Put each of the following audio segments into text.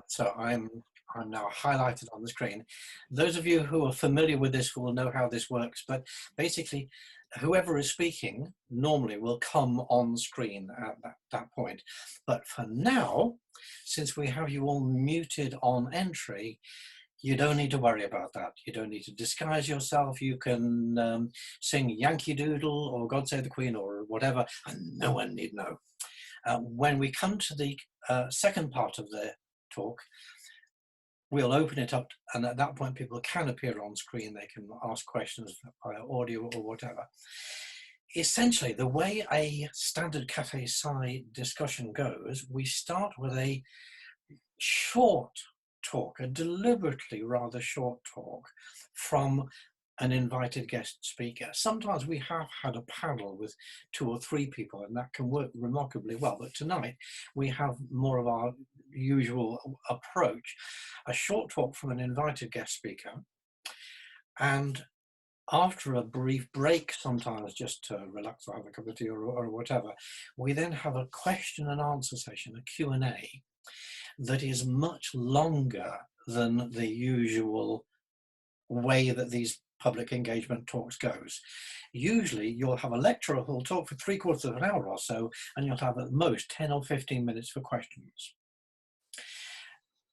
So I'm now highlighted on the screen. Those of you who are familiar with this will know how this works, but basically whoever is speaking normally will come on screen at that point. But for now, since we have you all muted on entry, you don't need to worry about that. You don't need to disguise yourself. You can sing Yankee Doodle or God Save the Queen or whatever, and no one need know. When we come to the second part of the talk, we'll open it up, and at that point people can appear on screen. They can ask questions via audio or whatever. Essentially, the way a standard Cafe Sci discussion goes, we start with a short talk, a deliberately rather short talk from an invited guest speaker. Sometimes we have had a panel with 2 or 3 people, and that can work remarkably well. But tonight we have more of our usual approach, a short talk from an invited guest speaker. And after a brief break, sometimes just to relax or have a cup of tea or whatever, we then have a question and answer session, a Q&A, that is much longer than the usual way that these public engagement talks goes. Usually you'll have a lecturer who'll talk for 3/4 of an hour or so, and you'll have at most 10 or 15 minutes for questions.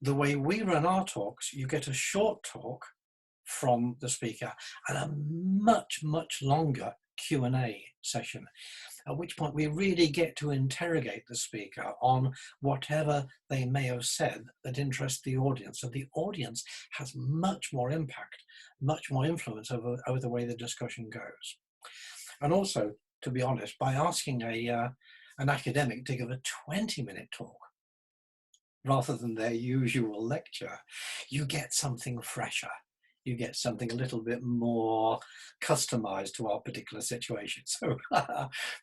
The way we run our talks, you get a short talk from the speaker and a much, much longer Q&A session, at which point we really get to interrogate the speaker on whatever they may have said that interests the audience. So the audience has much more impact, much more influence over the way the discussion goes. And also, to be honest, by asking an academic to give a 20-minute talk rather than their usual lecture, you get something fresher. You get something a little bit more customized to our particular situation. So,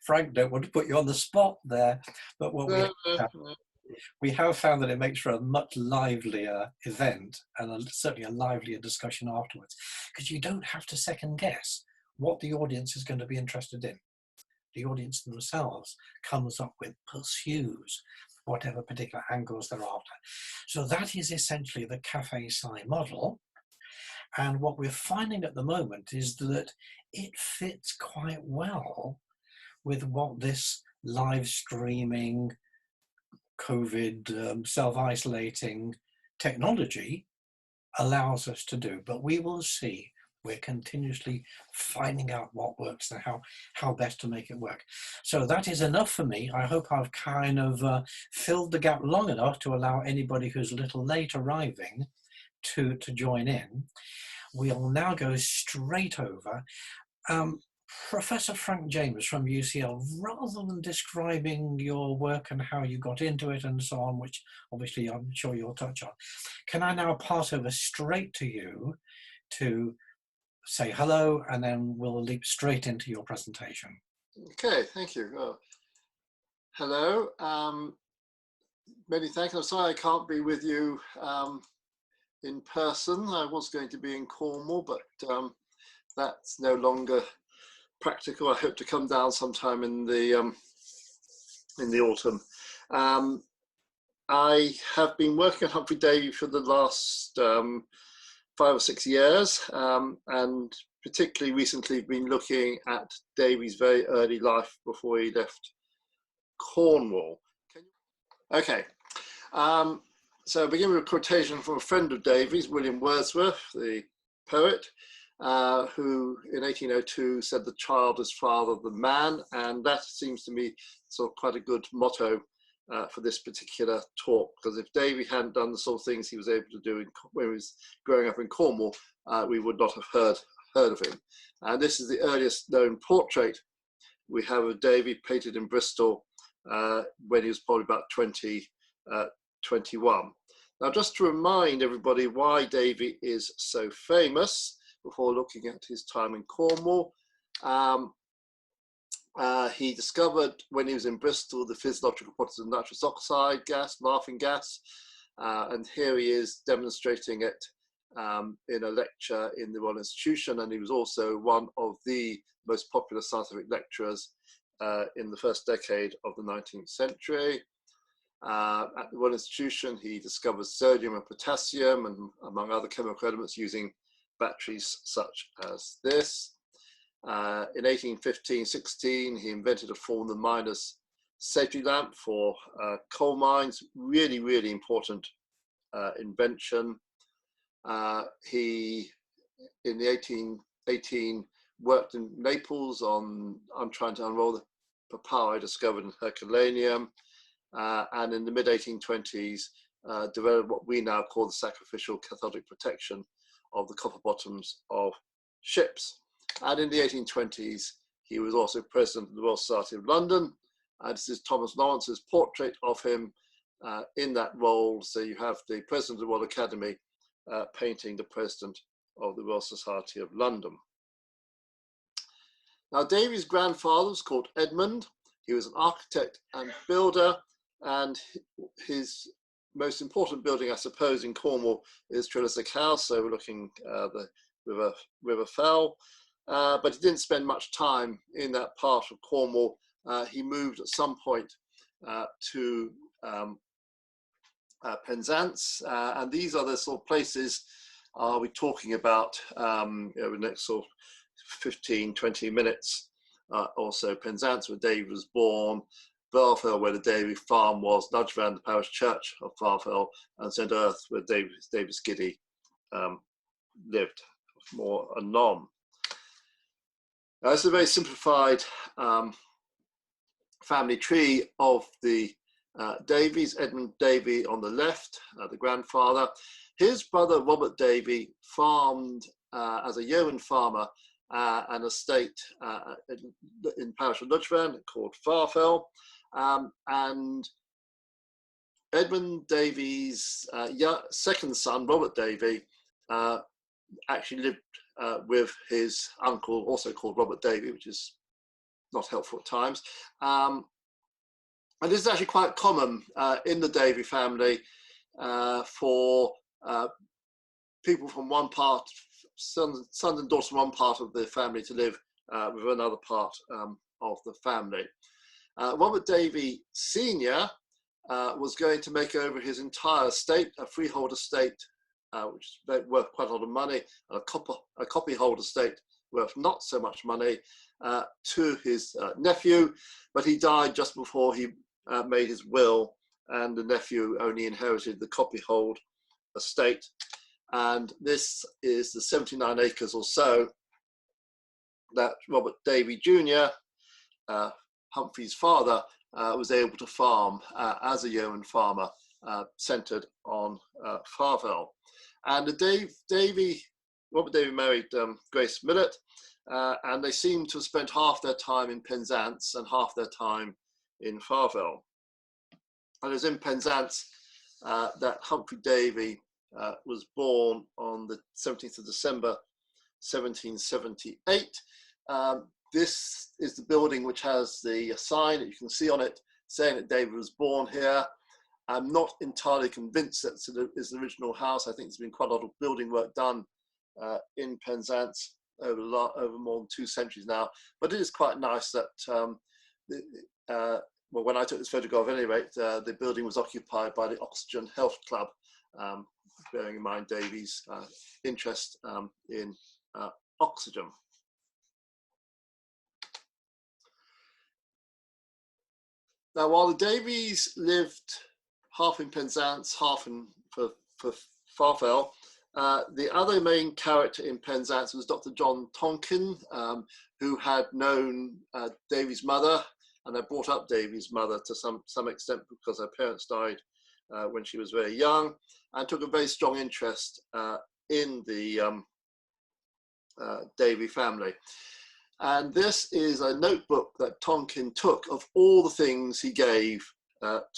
Frank, don't want to put you on the spot there, but what we have found that it makes for a much livelier event and certainly a livelier discussion afterwards, because you don't have to second guess what the audience is going to be interested in. The audience themselves comes up with, pursues whatever particular angles they're after. So that is essentially the Cafe Sci model. And what we're finding at the moment is that it fits quite well with what this live streaming, COVID, self-isolating technology allows us to do. But we will see. We're continuously finding out what works and how best to make it work. So that is enough for me. I hope I've kind of filled the gap long enough to allow anybody who's a little late arriving to join in. We'll now go straight over. Professor Frank James from UCL, rather than describing your work and how you got into it and so on, which obviously I'm sure you'll touch on, can I now pass over straight to you to say hello, and then we'll leap straight into your presentation. Okay, thank you. Hello, many thanks. I'm sorry I can't be with you in person. I was going to be in Cornwall, but that's no longer practical. I hope to come down sometime in the autumn. I have been working at Humphry Davy for the last 5 or 6 years, and particularly recently been looking at Davy's very early life before he left Cornwall. Okay. So I begin with a quotation from a friend of Davy's, William Wordsworth, the poet, who in 1802 said the child is father of the man, and that seems to me sort of quite a good motto for this particular talk, because if Davy hadn't done the sort of things he was able to do when he was growing up in Cornwall, we would not have heard of him. And this is the earliest known portrait we have of Davy, painted in Bristol when he was probably about 21. Now, just to remind everybody why Davy is so famous, before looking at his time in Cornwall, he discovered when he was in Bristol the physiological properties of nitrous oxide gas, laughing gas, and here he is demonstrating it in a lecture in the Royal Institution, and he was also one of the most popular scientific lecturers in the first decade of the 19th century. At the Royal Institution, he discovered sodium and potassium, and among other chemical elements, using batteries such as this. In 1815-16, he invented a form of the miner's safety lamp for coal mines. Really, really important invention. He, in the 1818, worked in Naples on trying to unroll the power discovered in Herculaneum, and in the mid-1820s developed what we now call the sacrificial cathodic protection of the copper bottoms of ships. And in the 1820s, he was also president of the Royal Society of London. This is Thomas Lawrence's portrait of him in that role. So you have the president of the Royal Academy painting the president of the Royal Society of London. Now, Davy's grandfather was called Edmund. He was an architect and builder, and his most important building, I suppose, in Cornwall is Trelliswick House, overlooking the River Fell. But he didn't spend much time in that part of Cornwall. He moved at some point to Penzance, and these are the sort of places we're talking about over the next sort of 15, 20 minutes or so. Penzance, where Davy was born, Farfell, where the Davy farm was, Ludgvan, the parish church of Farfell, and St. Earth, where Davy Skiddy lived, more anon. This is a very simplified family tree of the Davies. Edmund Davy on the left, the grandfather. His brother Robert Davy farmed as a yeoman farmer an estate in parish of Ludgvan called Farfell, and Edmund Davy's second son, Robert Davy, actually lived with his uncle, also called Robert Davy, which is not helpful at times. And this is actually quite common in the Davy family for people from one part, sons and daughters from one part of the family to live with another part of the family. Robert Davy Sr. Was going to make over his entire estate, a freehold estate, which is worth quite a lot of money, and a copyhold estate worth not so much money, to his nephew, but he died just before he made his will, and the nephew only inherited the copyhold estate. And this is the 79 acres or so that Robert Davy Jr., Humphrey's father, was able to farm as a yeoman farmer, centred on Farfell. And Robert Davy married Grace Millett, and they seem to have spent half their time in Penzance and half their time in Farfell. And it was in Penzance that Humphry Davy was born on the 17th of December, 1778. This is the building which has the sign that you can see on it saying that David was born here. I'm not entirely convinced that it is the original house. I think there's been quite a lot of building work done in Penzance over more than 2 centuries now. But it is quite nice that, well, when I took this photograph at any rate, the building was occupied by the Oxygen Health Club, bearing in mind Davy's interest in oxygen. Now, while the Davies lived half in Penzance, half in for Farfell, the other main character in Penzance was Dr. John Tonkin, who had known Davy's mother and had brought up Davy's mother to some extent because her parents died when she was very young, and took a very strong interest in the Davy family. And this is a notebook that Tonkin took of all the things he gave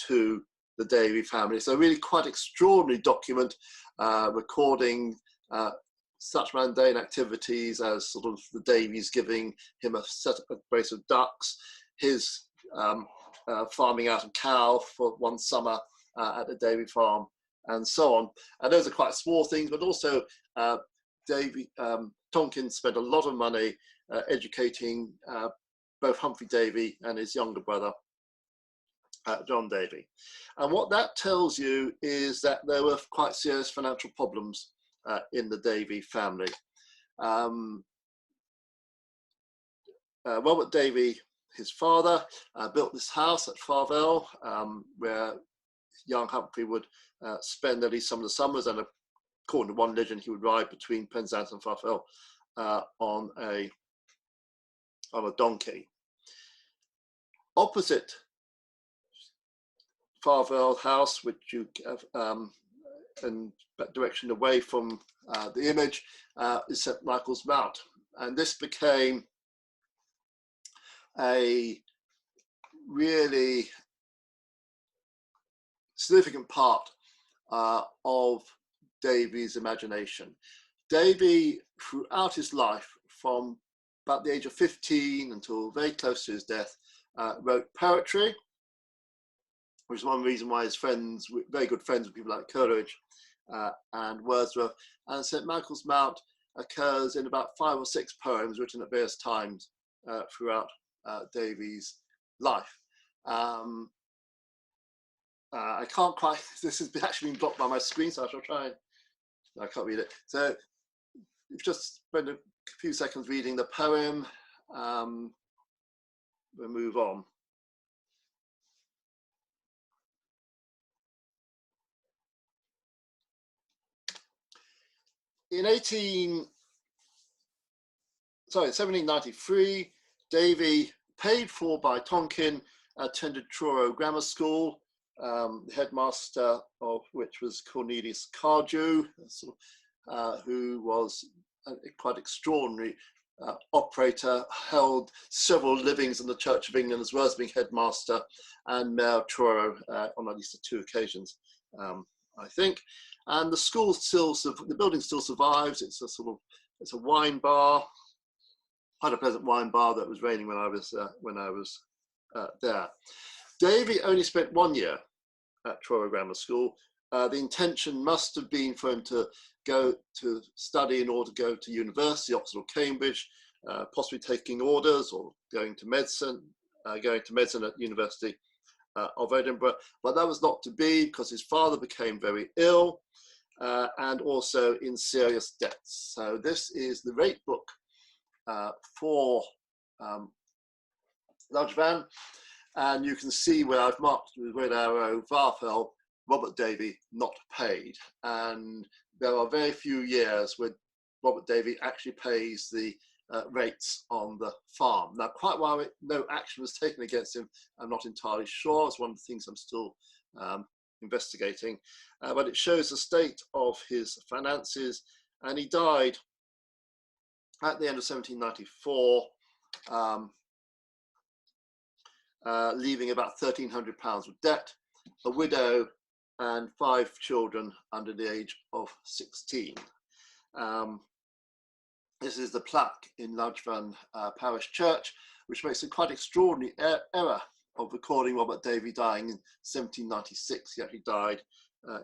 to the Davy family. So really quite extraordinary document recording such mundane activities as sort of the Davies giving him a brace of ducks, his farming out a cow for one summer at the Davy farm, and so on. And those are quite small things, but also Tonkin spent a lot of money educating both Humphry Davy and his younger brother, John Davy. And what that tells you is that there were quite serious financial problems in the Davy family. Robert Davy, his father, built this house at Farvel, where young Humphry would spend at least some of the summers, and according to one legend, he would ride between Penzance and Farvel on a donkey. Opposite Farvel House, which you have in that direction away from the image, is St. Michael's Mount. And this became a really significant part of Davy's imagination. Davy, throughout his life, from about the age of 15 until very close to his death, wrote poetry, which is one reason why his friends, very good friends with people like Coleridge and Wordsworth. And St. Michael's Mount occurs in about 5 or 6 poems written at various times throughout Davy's life. I can't quite, this has actually been blocked by my screen, so I shall try and, I can't read it. So just spend a few seconds reading the poem, we'll move on. In 1793, Davy, paid for by Tonkin, attended Truro Grammar School, the headmaster of which was Cornelius Cardew, who was a quite extraordinary operator, held several livings in the Church of England as well as being headmaster and mayor of Truro on at least 2 occasions, I think. And the school still, the building still survives. It's a it's a wine bar, quite a pleasant wine bar that was raining when I was there. Davy only spent 1 year at Truro Grammar School. The intention must have been for him to go to study in order to go to university, Oxford or Cambridge, possibly taking orders or going to medicine at University of Edinburgh. But that was not to be because his father became very ill and also in serious debts. So this is the rate book for Ludgvan. And you can see where I've marked with red arrow, Varfel, Robert Davy, not paid. And there are very few years where Robert Davy actually pays the rates on the farm. Now, quite why no action was taken against him, I'm not entirely sure. It's one of the things I'm still investigating. But it shows the state of his finances. And he died at the end of 1794, leaving about £1,300 of debt, a widow, and 5 children under the age of 16. This is the plaque in Ludgvan Parish Church, which makes a quite extraordinary error of recording Robert Davy dying in 1796. He actually died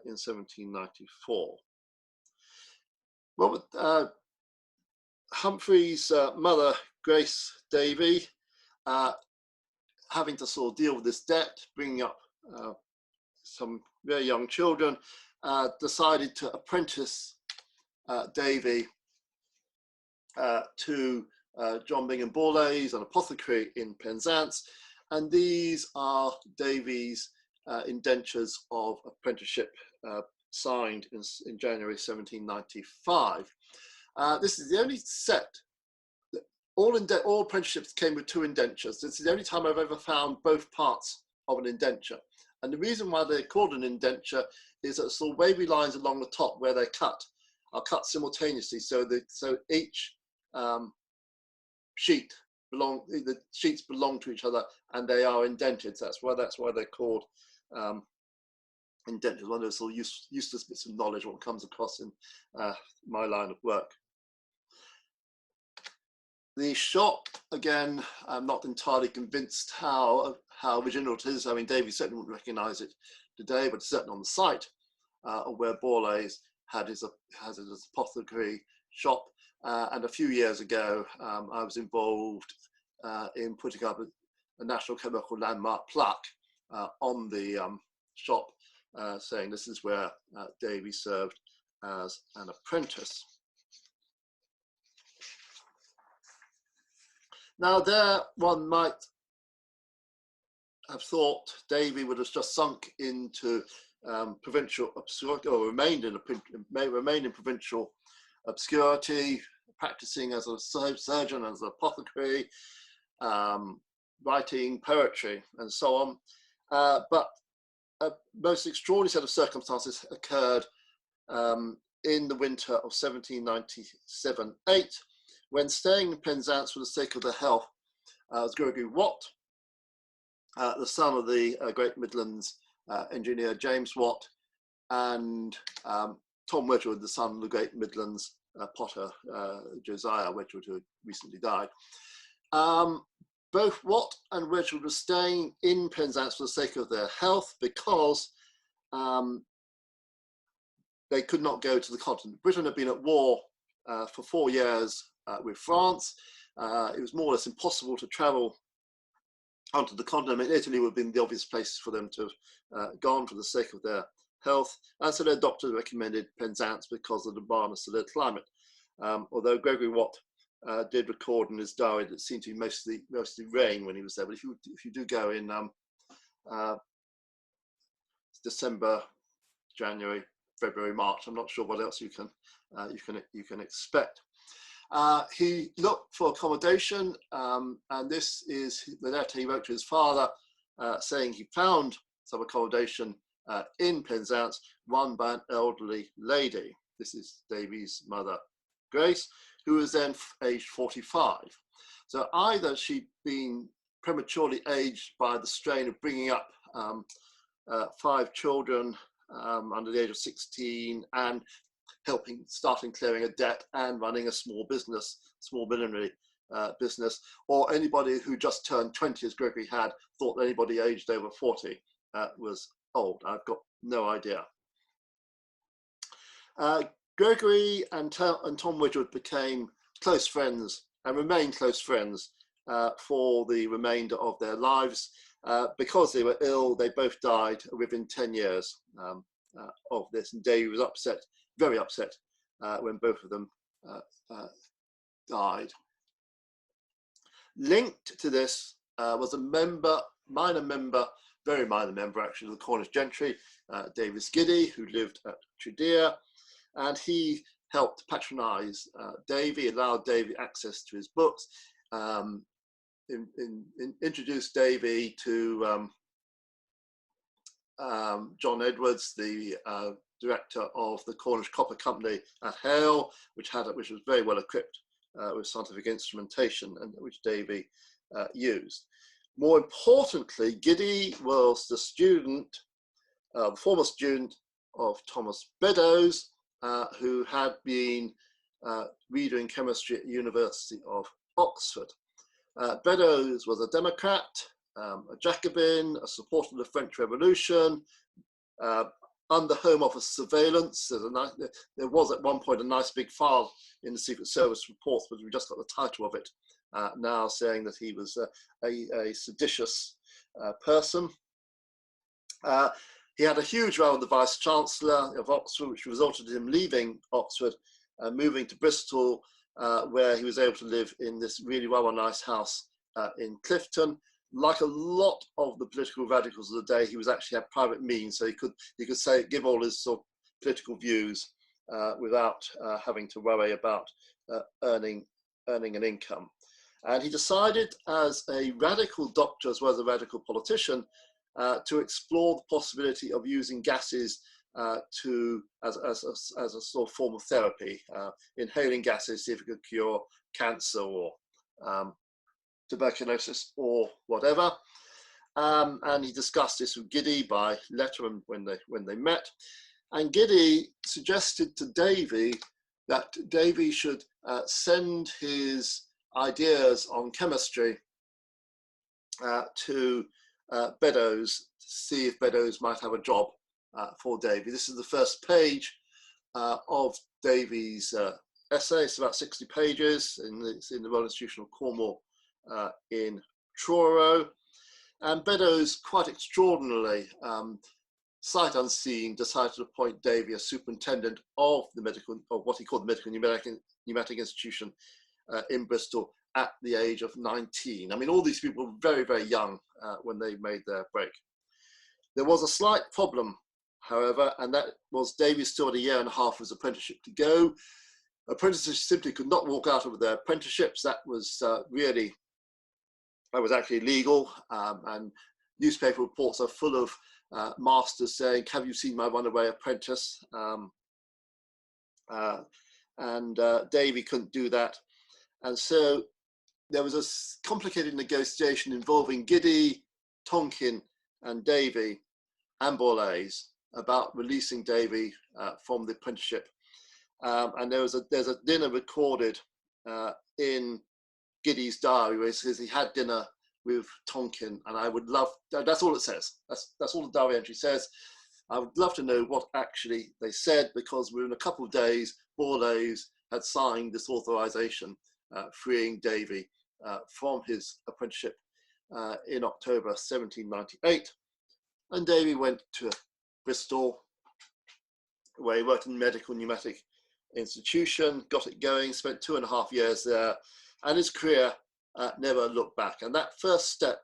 in 1794. Robert Humphrey's mother, Grace Davy, having to sort of deal with this debt, bringing up some very young children, decided to apprentice Davy to John Bingham Borlase, an apothecary in Penzance, and these are Davy's indentures of apprenticeship signed in January 1795. This is the only set. All apprenticeships came with 2 indentures. This is the only time I've ever found both parts of an indenture. And the reason why they're called an indenture is that the sort of wavy lines along the top where they're cut are cut simultaneously. So each the sheets belong to each other and they are indented. So that's why they're called indentures. One of those sort of useless bits of knowledge what comes across in my line of work. The shop, again, I'm not entirely convinced how original it is. I mean, Davy certainly wouldn't recognise it today, but it's certainly on the site of where Borlase had his apothecary shop. And a few years ago, I was involved in putting up a National Chemical Landmark plaque on the shop, saying this is where Davy served as an apprentice. Now there one might have thought Davy would have just sunk into provincial obscurity, or remained in provincial obscurity, practicing as a surgeon, as an apothecary, writing poetry, and so on. But a most extraordinary set of circumstances occurred in the winter of 1797-8, when staying in Penzance for the sake of their health was Gregory Watt, the son of the Great Midlands engineer James Watt, and Tom Wedgwood, the son of the Great Midlands potter Josiah Wedgwood, who had recently died. Both Watt and Wedgwood were staying in Penzance for the sake of their health, because they could not go to the continent. Britain had been at war for 4 years with France. It was more or less impossible to travel onto the continent. Italy would have been the obvious place for them to have gone for the sake of their health. And so their doctor recommended Penzance because of the mildness of their climate. Although Gregory Watt did record in his diary that it seemed to be mostly rain when he was there. But if you do go in December, January, February, March, I'm not sure what else you can expect. He looked for accommodation, and this is the letter he wrote to his father, saying he found some accommodation in Penzance, run by an elderly lady. This is Davy's mother, Grace, who was then aged 45. So either she'd been prematurely aged by the strain of bringing up 5 children under the age of 16, and starting clearing a debt and running a small millinery business, or anybody who just turned 20, as Gregory had, thought that anybody aged over 40 was old. I've got no idea. Gregory and Tom Wedgwood became close friends and remained close friends for the remainder of their lives. Because they were ill, they both died within 10 years of this, and Davy was upset, very upset, when both of them died. Linked to this was a minor member, very minor member actually, of the Cornish gentry, Davis Giddy, who lived at Tredear, and he helped patronise Davy, allowed Davy access to his books, introduced Davy to John Edwards, the director of the Cornish Copper Company at Hale, which was very well equipped with scientific instrumentation, and which Davy used. More importantly, Giddy was the former student of Thomas Beddoes, who had been redoing chemistry at the University of Oxford. Beddoes was a Democrat, a Jacobin, a supporter of the French Revolution, under Home Office surveillance. There was at one point a nice big file in the Secret Service reports, but we just got the title of it now, saying that he was a seditious person. He had a huge row with the Vice Chancellor of Oxford, which resulted in him leaving Oxford, moving to Bristol, where he was able to live in this really rather nice house in Clifton. Like a lot of the political radicals of the day, he actually had private means, so he could give all his sort of political views without having to worry about earning an income. And he decided, as a radical doctor as well as a radical politician, to explore the possibility of using gases as a sort of form of therapy, inhaling gases, see if it could cure cancer or tuberculosis or whatever. And he discussed this with Giddy by letter when they met. And Giddy suggested to Davy that Davy should send his ideas on chemistry to Beddoes, to see if Beddoes might have a job for Davy. This is the first page of Davy's essay. It's about 60 pages. It's in the Royal Institution of Cornwall in Truro. And Beddoes, quite extraordinarily, sight unseen, decided to appoint Davy as superintendent of the medical, of what he called the Medical Pneumatic Institution in Bristol at the age of 19. I mean, all these people were very, very young when they made their break. There was a slight problem, however, and that was Davy still had a year and a half of his apprenticeship to go. Apprentices simply could not walk out of their apprenticeships. That was actually illegal, and newspaper reports are full of masters saying, "Have you seen my runaway apprentice?" Davy couldn't do that, and so there was a complicated negotiation involving Giddy, Tonkin, and Davy and Borlase about releasing Davy from the apprenticeship. And there's a dinner recorded in Giddy's diary where he says he had dinner with Tonkin, and I would love, that's all it says. That's all the diary entry says. I would love to know what actually they said, because within a couple of days, Borlase had signed this authorization freeing Davy from his apprenticeship in October 1798. And Davy went to Bristol, where he worked in the Medical Pneumatic Institution, got it going, spent 2.5 years there, and his career never looked back. And that first step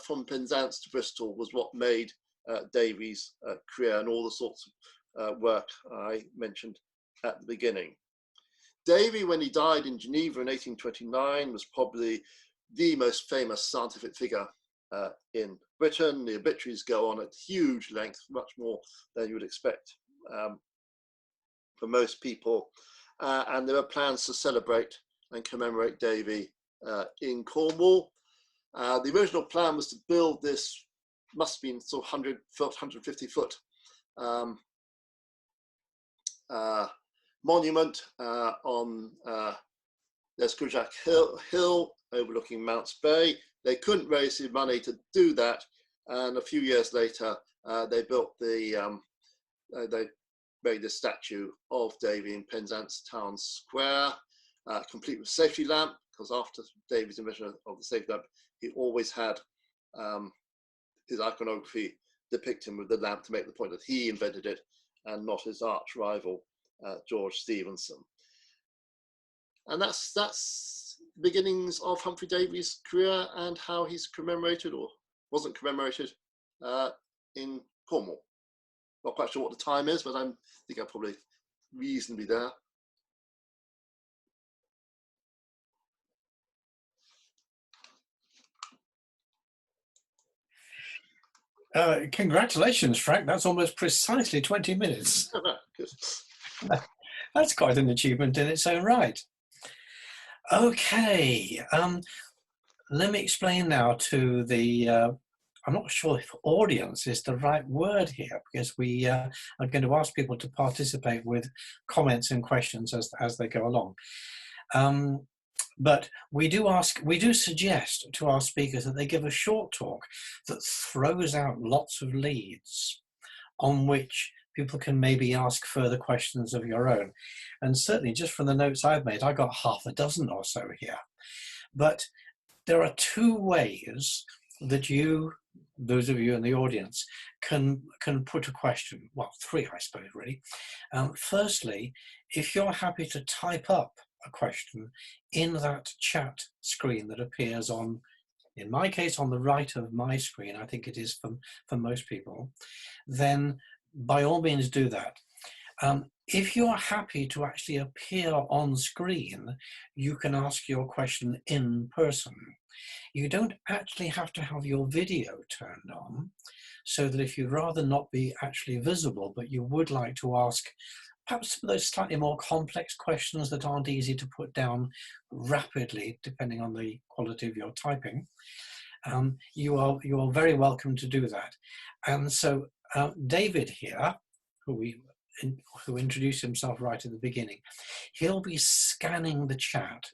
from Penzance to Bristol was what made Davy's career and all the sorts of work I mentioned at the beginning. Davy, when he died in Geneva in 1829, was probably the most famous scientific figure in Britain. The obituaries go on at huge length, much more than you would expect for most people. And there are plans to celebrate and commemorate Davy in Cornwall. The original plan was to build this, must have been sort of 100 foot, 150 foot monument on Escurjac Hill overlooking Mounts Bay. They couldn't raise the money to do that, and a few years later they built the they made the statue of Davy in Penzance Town Square, complete with safety lamp, because after Davy's invention of the safety lamp, he always had his iconography depict him with the lamp to make the point that he invented it and not his arch rival George Stephenson. And that's the beginnings of Humphry Davy's career and how he's commemorated, or wasn't commemorated, in Cornwall. Not quite sure what the time is, but I think I'm probably reasonably there. Congratulations, Frank. That's almost precisely 20 minutes. That's quite an achievement in its own right. Okay, let me explain now to the, I'm not sure if audience is the right word here, because we are going to ask people to participate with comments and questions as they go along. But we do suggest to our speakers that they give a short talk that throws out lots of leads on which people can maybe ask further questions of your own. And certainly just from the notes I've made, I got half a dozen or so here. But there are two ways that you, those of you in the audience, can put a question. Well, three, I suppose, really. Firstly, if you're happy to type up a question in that chat screen that appears on, in my case, on the right of my screen, I think it is for most people, then by all means do that. If you're happy to actually appear on screen, you can ask your question in person. You don't actually have to have your video turned on, so that if you'd rather not be actually visible, but you would like to ask perhaps some of those slightly more complex questions that aren't easy to put down rapidly, depending on the quality of your typing, you are very welcome to do that. And so David here, who introduced himself right at the beginning, he'll be scanning the chat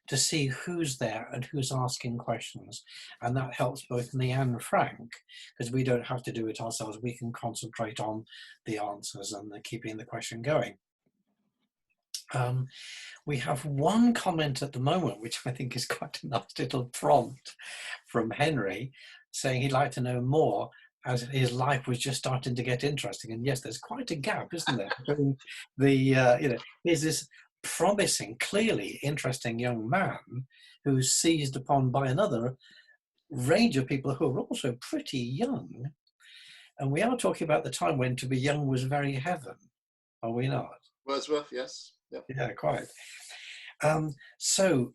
to see who's there and who's asking questions. And that helps both me and Frank, because we don't have to do it ourselves. We can concentrate on the answers and keeping the question going. We have one comment at the moment, which I think is quite a nice little prompt from Henry, saying he'd like to know more as his life was just starting to get interesting. And yes, there's quite a gap, isn't there, between the, here's this promising, clearly interesting young man who's seized upon by another range of people who are also pretty young. And we are talking about the time when to be young was very heaven, are we not? Wordsworth, yes. Yep. Yeah, quite. So,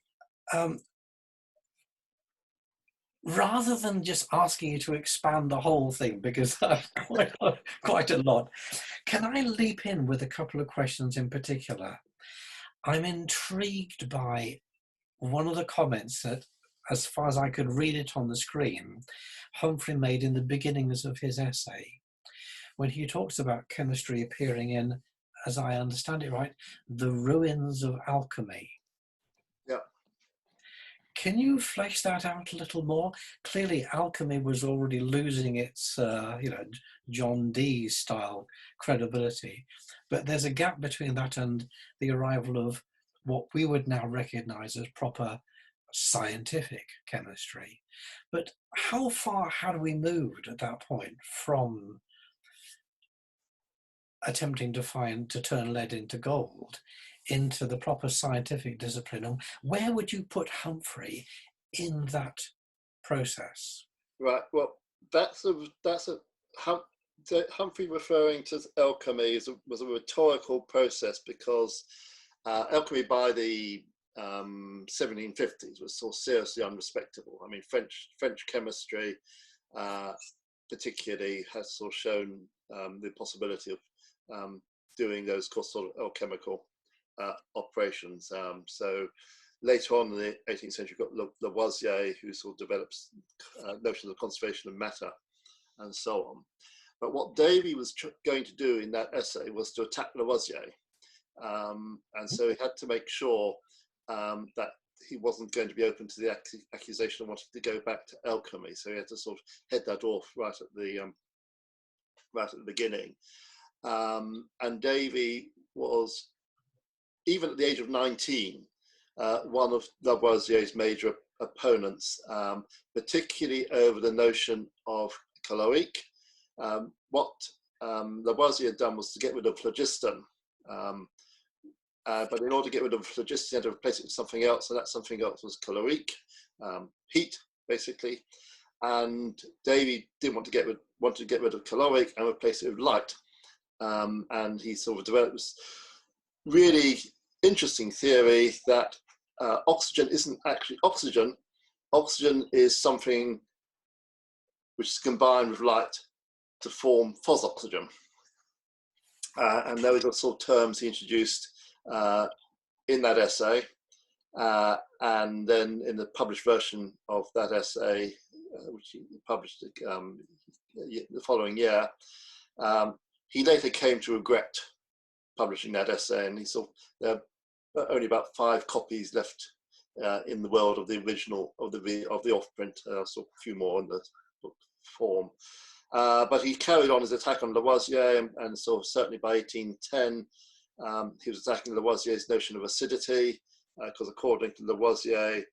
rather than just asking you to expand the whole thing, because that's quite a lot, can I leap in with a couple of questions in particular? I'm intrigued by one of the comments that, as far as I could read it on the screen, Humphry made in the beginnings of his essay, when he talks about chemistry appearing in, as I understand it right, the ruins of alchemy. Yeah. Can you flesh that out a little more? Clearly, alchemy was already losing its, John Dee style credibility, but there's a gap between that and the arrival of what we would now recognize as proper scientific chemistry. But how far had we moved at that point from attempting to turn lead into gold into the proper scientific discipline? And where would you put Humphry in that process? Right. Well, Humphrey referring to alchemy was a rhetorical process, because alchemy by the 1750s was so seriously unrespectable. I mean, French chemistry, particularly, has sort of shown the possibility of doing those sort of alchemical operations. So later on in the 18th century, you've got Lavoisier, who sort of develops notions of conservation of matter and so on. But what Davy was going to do in that essay was to attack Lavoisier. And so he had to make sure that he wasn't going to be open to the accusation of wanting to go back to alchemy. So he had to sort of head that off right at the beginning. And Davy was, even at the age of 19, one of Lavoisier's major opponents, particularly over the notion of caloric. What Lavoisier had done was to get rid of phlogiston, but in order to get rid of phlogiston, he had to replace it with something else, and that something else was caloric, heat, basically. And Davy didn't want to get rid of caloric and replace it with light. And he sort of developed this really interesting theory that oxygen isn't actually oxygen. Oxygen is something which is combined with light to form phosoxygen. And those are sort of terms he introduced in that essay. And then in the published version of that essay, which he published the following year, he later came to regret publishing that essay, and he saw there are only about 5 copies left in the world of the original of the off-print, so a few more in the book form. But he carried on his attack on Lavoisier, and so certainly by 1810, he was attacking Lavoisier's notion of acidity, because according to Lavoisier,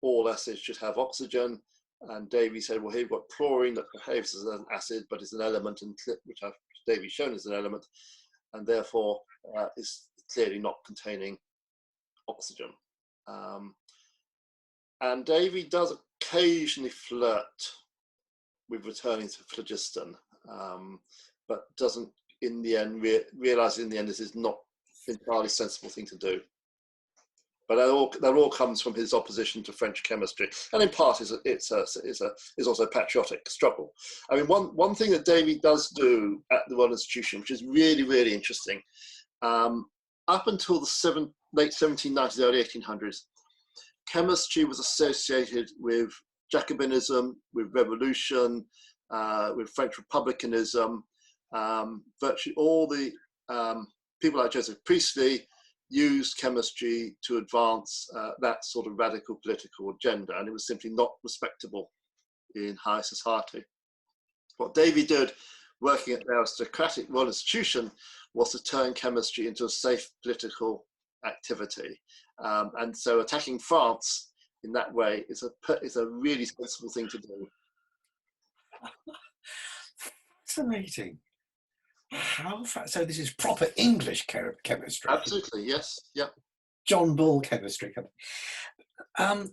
all acids should have oxygen. And Davy said, well, here you've got chlorine that behaves as an acid, but is an element, which Davy's shown as an element, and therefore is clearly not containing oxygen. And Davy does occasionally flirt with returning to phlogiston, but doesn't in the end realize in the end this is not an entirely sensible thing to do. But that all comes from his opposition to French chemistry, and in part is also a patriotic struggle. I mean, one thing that Davy does do at the Royal Institution, which is really, really interesting, up until the late 1790s, early 1800s, chemistry was associated with Jacobinism, with revolution, with French republicanism. Virtually all the people like Joseph Priestley used chemistry to advance that sort of radical political agenda, and it was simply not respectable in high society. What Davy did, working at the aristocratic Royal Institution, was to turn chemistry into a safe political activity. And so attacking France in that way is a really sensible thing to do. Fascinating. So this is proper English chemistry. Absolutely, yes, yeah. John Bull chemistry. Um,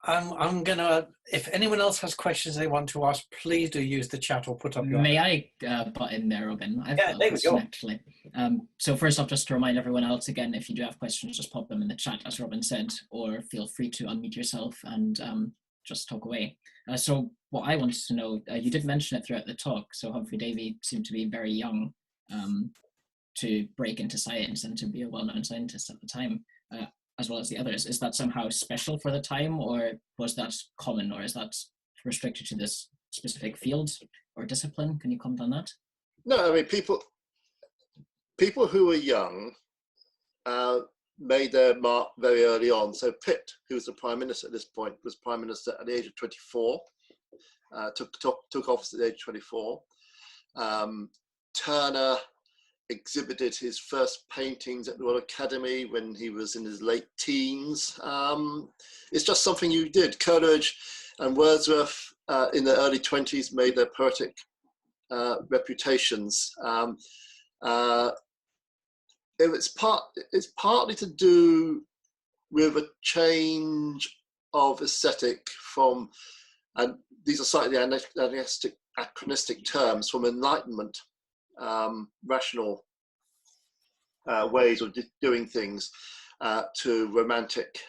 I'm gonna, if anyone else has questions they want to ask, please do use the chat or put up your... May I butt in there, Robin? I've got a David, question go on. actually. So first off, just to remind everyone else again, if you do have questions, just pop them in the chat, as Robin said, or feel free to unmute yourself and just talk away. So what I wanted to know, you did mention it throughout the talk, so Humphry Davy seemed to be very young to break into science and to be a well-known scientist at the time. As well as the others. Is that somehow special for the time, or was that common, or is that restricted to this specific field or discipline? Can you comment on that? No, I mean, people who were young made their mark very early on. So Pitt, who was the Prime Minister at this point, was Prime Minister at the age of 24, took office at the age of 24. Turner exhibited his first paintings at the Royal Academy when he was in his late teens. It's just something you did. Coleridge and Wordsworth in their early 20s made their poetic reputations. It's partly to do with a change of aesthetic from, and these are slightly anachronistic terms, from Enlightenment rational ways of doing things to romantic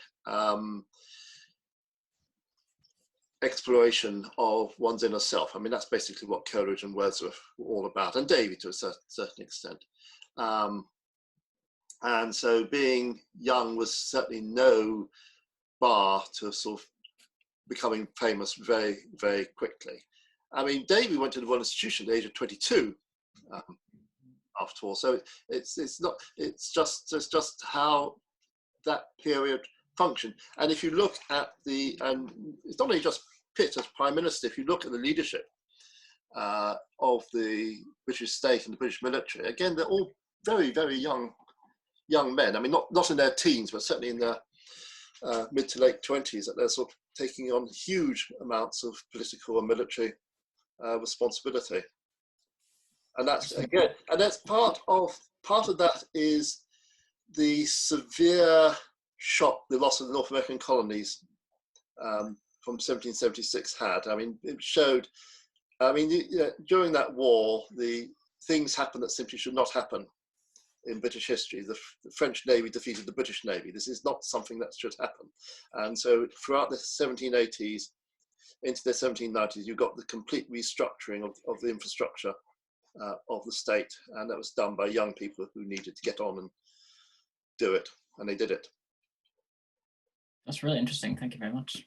exploration of one's inner self. I mean, that's basically what Coleridge and Wordsworth were all about, and Davy to a certain extent. And so being young was certainly no bar to sort of becoming famous very, very quickly. I mean, Davy went to the Royal Institution at the age of 22. After all, so it's just how that period functioned. And if you look at and it's not only just Pitt as Prime Minister. If you look at the leadership of the British state and the British military, again, they're all very, very young men. I mean, not in their teens, but certainly in their mid to late 20s, that they're sort of taking on huge amounts of political and military responsibility. And that's again, and that's part of that is the severe shock the loss of the North American colonies from 1776 had. I mean, it showed. I mean, during that war, the things happened that simply should not happen in British history. The French Navy defeated the British Navy. This is not something that should happen. And so, throughout the 1780s into the 1790s, you got the complete restructuring of the infrastructure of the state, and that was done by young people who needed to get on and do it, and they did it. That's really interesting. Thank you very much.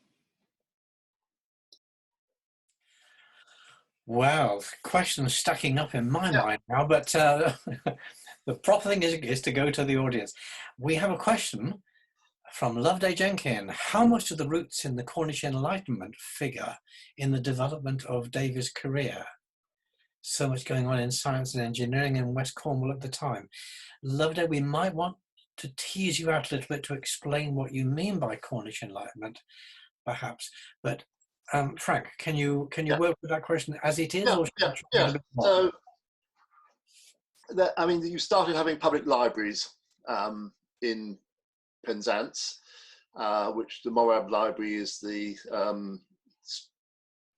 Well, questions stacking up in my mind now, but the proper thing is to go to the audience. We have a question from Loveday Jenkin. How much do the roots in the Cornish Enlightenment figure in the development of Davy's career? So much going on in science and engineering in West Cornwall at the time. Loveday, we might want to tease you out a little bit to explain what you mean by Cornish Enlightenment, perhaps. But Frank, can you work with that question as it is? Or yeah. So, I mean, you started having public libraries in Penzance, which the Morab Library is the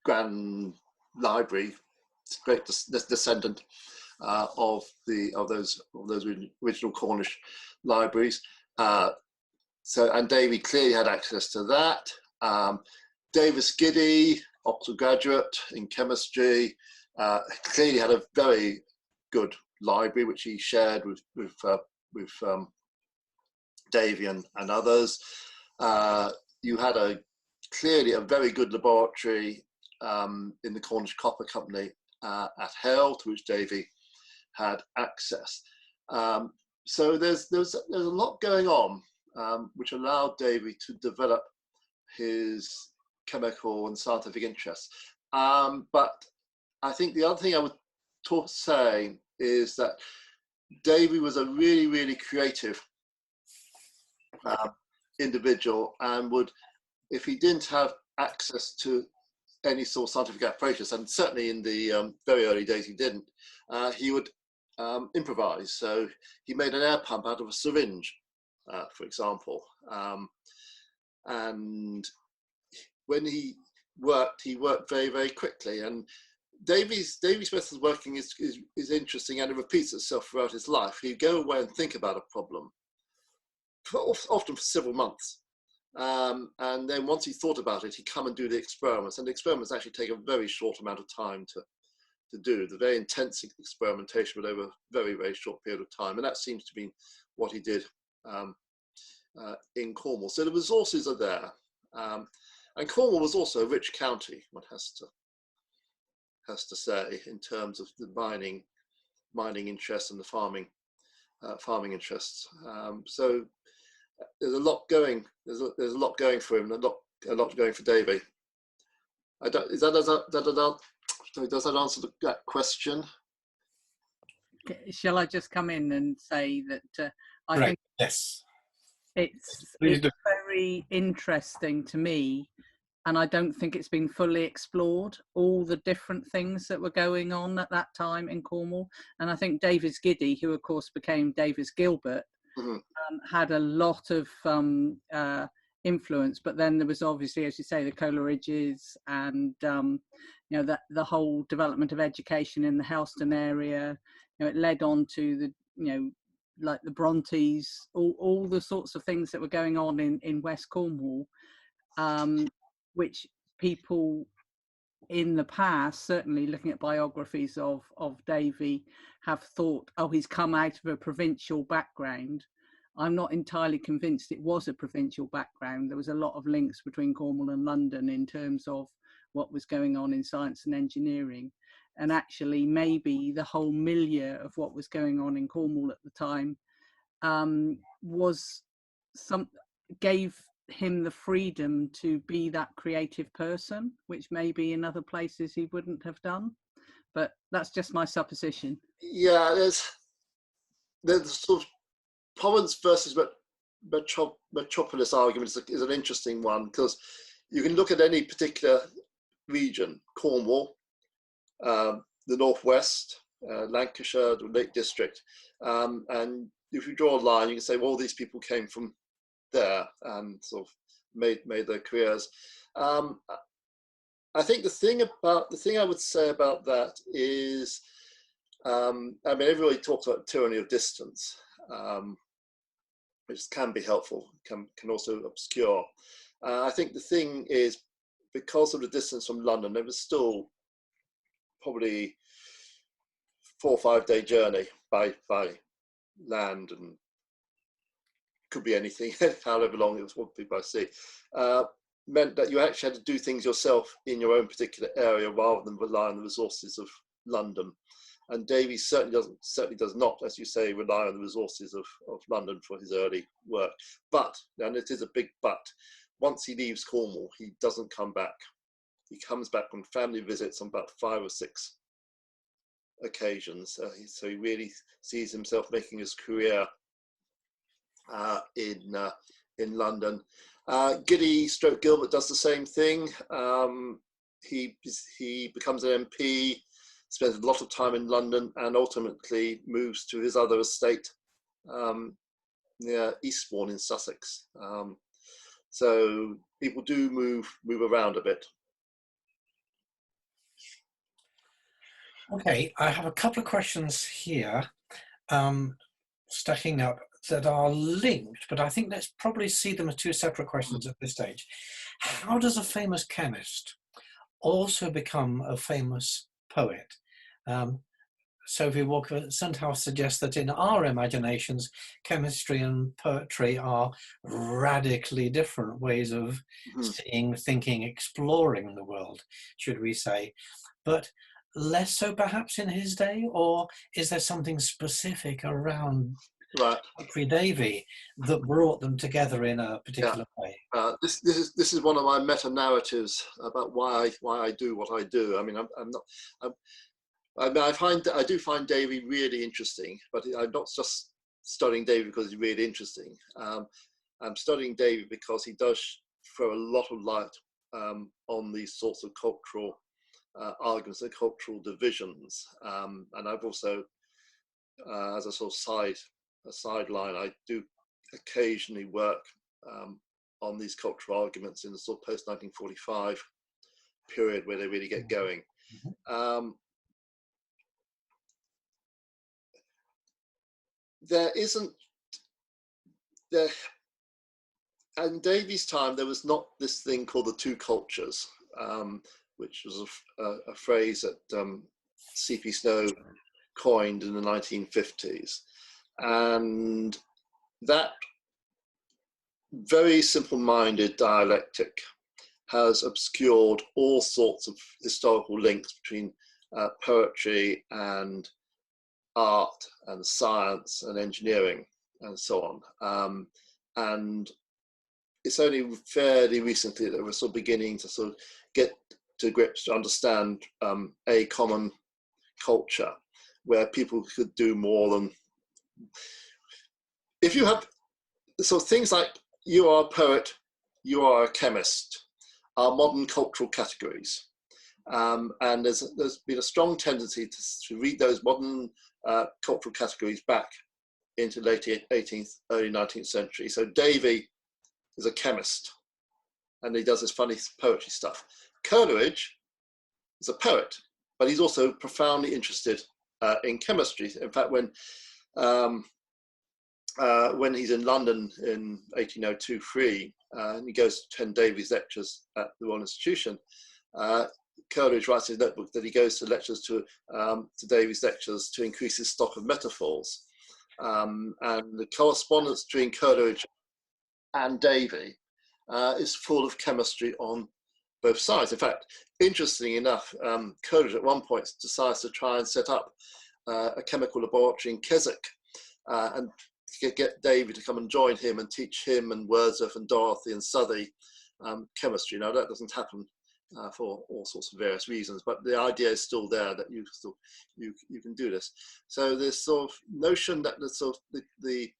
grand library, great descendant of those original Cornish libraries. And Davy clearly had access to that. Davis Giddy, Oxford graduate in chemistry, clearly had a very good library which he shared with Davy and others. You had clearly a very good laboratory in the Cornish Copper Company at Hell, to which Davy had access. So there's a lot going on which allowed Davy to develop his chemical and scientific interests. But I think the other thing I would say is that Davy was a really, really creative individual, and would, if he didn't have access to any sort of scientific apparatus, and certainly in the very early days he didn't. He would improvise. So he made an air pump out of a syringe, for example. And when he worked very, very quickly. And Davy's method of working is interesting, and it repeats itself throughout his life. He'd go away and think about a problem, often for several months. And then once he thought about it, he'd come and do the experiments. And the experiments actually take a very short amount of time to do. The very intense experimentation, but over a very, very short period of time. And that seems to be what he did in Cornwall. So the resources are there. And Cornwall was also a rich county, one has to say, in terms of the mining interests and the farming interests. So there's a lot going. There's a lot going for him, and a lot going for Davy. Does that answer that question? Shall I just come in and say that I Right. think Yes. it's very interesting to me, and I don't think it's been fully explored, all the different things that were going on at that time in Cornwall. And I think Davis Giddy, who of course became Davis Gilbert, had a lot of influence. But then there was obviously, as you say, the Coleridges and you know, the whole development of education in the Helston area. You know, it led on to the, you know, like the Brontes, all the sorts of things that were going on in West Cornwall, which people in the past, certainly looking at biographies of Davy, have thought, oh, he's come out of a provincial background. I'm not entirely convinced it was a provincial background. There was a lot of links between Cornwall and London in terms of what was going on in science and engineering. And actually, maybe the whole milieu of what was going on in Cornwall at the time gave him the freedom to be that creative person, which maybe in other places he wouldn't have done. But that's just my supposition. Yeah, there's sort of province versus metropolis argument is an interesting one, because you can look at any particular region, Cornwall, the Northwest, Lancashire, the Lake District, and if you draw a line, you can say, well, these people came from there and sort of made their careers. I think the thing I would say about that is, I mean, everybody talks about tyranny of distance, which can be helpful, can also obscure. I think the thing is, because of the distance from London, there was still probably 4 or 5 day journey by land, and could be anything, however long it would be by sea, meant that you actually had to do things yourself in your own particular area rather than rely on the resources of London. And Davy certainly does not, as you say, rely on the resources of London for his early work. But, and it is a big but, once he leaves Cornwall, he doesn't come back. He comes back on family visits on about 5 or 6 occasions. So he really sees himself making his career in London. Giddy / Gilbert does the same thing. He becomes an MP, spends a lot of time in London, and ultimately moves to his other estate near Eastbourne in Sussex. So people do move around a bit. Okay, I have a couple of questions here stacking up that are linked, but I think let's probably see them as 2 separate questions at this stage. How does a famous chemist also become a famous poet? Sophie Walker Sundhouse suggests that in our imaginations, chemistry and poetry are radically different ways of seeing, thinking, exploring the world, should we say. But less so perhaps in his day, or is there something specific around Humphry Davy that brought them together in a particular way? This is one of my meta narratives about why I do what I do. I mean, I do find Davy really interesting, but I'm not just studying Davy because he's really interesting. I'm studying Davy because he does throw a lot of light on these sorts of cultural arguments and cultural divisions. And I've also, as a sort of sideline, I do occasionally work on these cultural arguments in the sort of post-1945 period where they really get going. There isn't, in Davy's time, there was not this thing called the two cultures, which was a phrase that C.P. Snow coined in the 1950s. And that very simple-minded dialectic has obscured all sorts of historical links between poetry and art and science and engineering and so on. And it's only fairly recently that we're sort of beginning to sort of get to grips to understand a common culture where people could do more than, if you have, so things like you are a poet, you are a chemist, are modern cultural categories. And there's been a strong tendency to read those modern cultural categories back into late 18th, early 19th century. So Davy is a chemist, and he does this funny poetry stuff. Coleridge is a poet, but he's also profoundly interested in chemistry. In fact, when he's in London in 1802-3, and he goes to attend Davy's lectures at the Royal Institution, Coleridge writes in his notebook that he goes to lectures to Davy's lectures to increase his stock of metaphors. And the correspondence between Coleridge and Davy is full of chemistry on both sides. In fact, interestingly enough, Coleridge at one point decides to try and set up a chemical laboratory in Keswick and get Davy to come and join him and teach him and Wordsworth and Dorothy and Southey chemistry. Now that doesn't happen for all sorts of various reasons, but the idea is still there that you can do this. So this sort of notion that the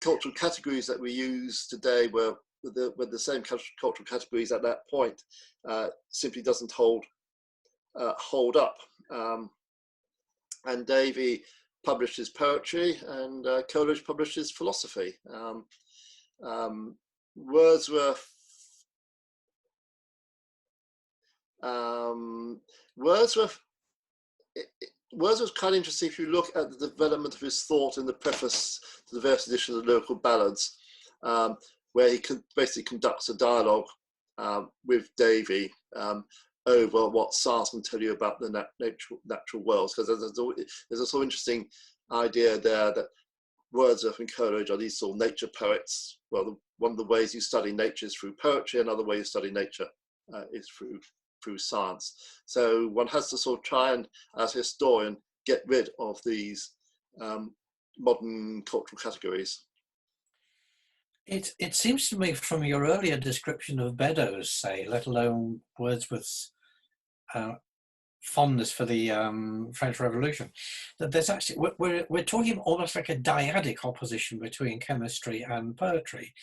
cultural categories that we use today were the same cultural categories at that point simply doesn't hold up. And Davy published his poetry, and Coleridge published his philosophy. Wordsworth's kind of interesting if you look at the development of his thought in the preface to the various editions of Lyrical Ballads, where he basically conducts a dialogue with Davy over what science can tell you about the natural worlds, because there's a sort of interesting idea there that Wordsworth and Coleridge are these sort of nature poets. Well, one of the ways you study nature is through poetry, another way you study nature is through science. So one has to sort of try and, as a historian, get rid of these modern cultural categories. It seems to me from your earlier description of Beddoes, say, let alone Wordsworth's fondness for the French Revolution, that there's actually, we're talking almost like a dyadic opposition between chemistry and poetry,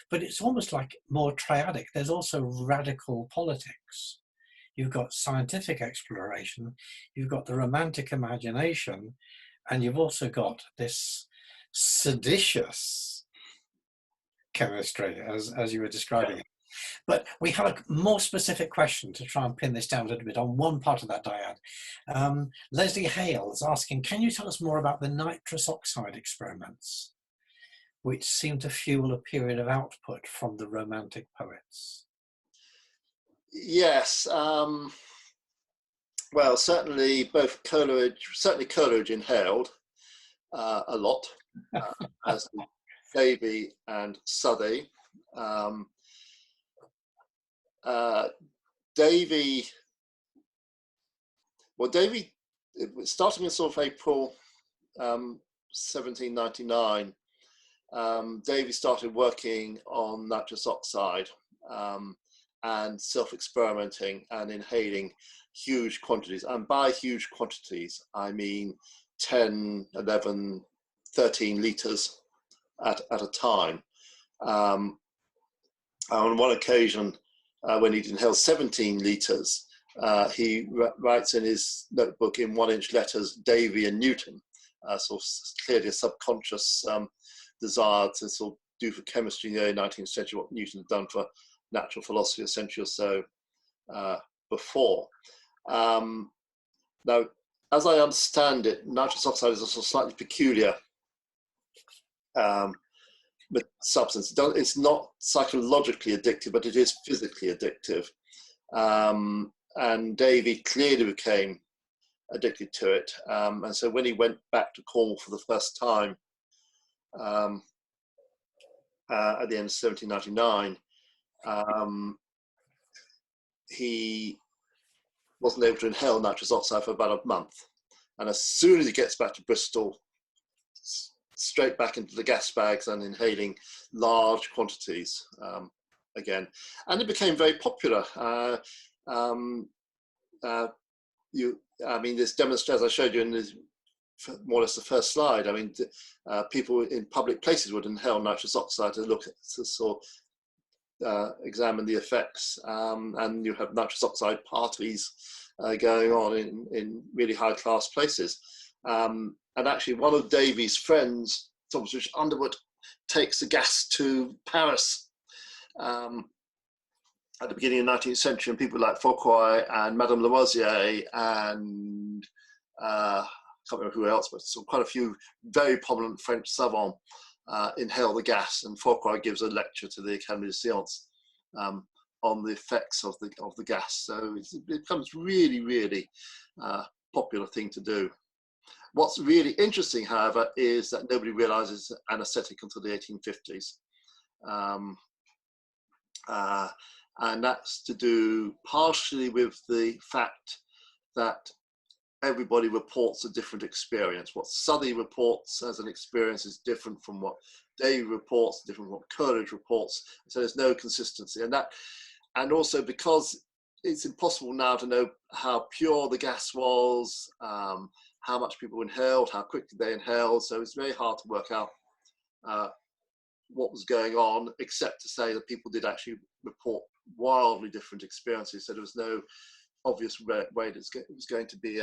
but it's almost like more triadic. There's also radical politics. You've got scientific exploration, you've got the romantic imagination, and you've also got this seditious chemistry, as you were describing it. But we have a more specific question to try and pin this down a little bit on one part of that dyad. Leslie Hale is asking, can you tell us more about the nitrous oxide experiments, which seem to fuel a period of output from the Romantic poets? Yes, well, certainly Coleridge inhaled a lot, as did Davy and Southey. Davy, starting in sort of April 1799, Davy started working on nitrous oxide and self-experimenting and inhaling huge quantities. And by huge quantities, I mean 10, 11, 13 litres at a time. On one occasion, when he'd inhaled 17 litres, he writes in his notebook in 1-inch letters, Davy and Newton. So clearly a subconscious desire to sort of do for chemistry in the early 19th century what Newton had done for natural philosophy a century or so before. Now, as I understand it, nitrous oxide is also a slightly peculiar substance. It's not psychologically addictive, but it is physically addictive. And Davy clearly became addicted to it. And so when he went back to Cornwall for the first time at the end of 1799, he wasn't able to inhale nitrous oxide for about a month. And as soon as he gets back to Bristol, straight back into the gas bags and inhaling large quantities again. And it became very popular. I mean, this demonstration, as I showed you in this, more or less the first slide, I mean, people in public places would inhale nitrous oxide to look at, to sort of examine the effects. And you have nitrous oxide parties going on in really high class places. And actually one of Davy's friends, Thomas Richard Underwood, takes the gas to Paris at the beginning of the 19th century, and people like Fourcroy and Madame Lavoisier and I can't remember who else, but quite a few very prominent French savants inhale the gas, and Fourcroy gives a lecture to the Academy of Sciences on the effects of the gas. So it becomes really, really popular thing to do. What's really interesting, however, is that nobody realizes anesthetic until the 1850s. And that's to do partially with the fact that everybody reports a different experience. What Southey reports as an experience is different from what Davy reports, different from what Coleridge reports. So there's no consistency. And also because it's impossible now to know how pure the gas was, how much people inhaled, how quickly they inhaled. So it's very hard to work out what was going on, except to say that people did actually report wildly different experiences. So there was no obvious way that it was going to be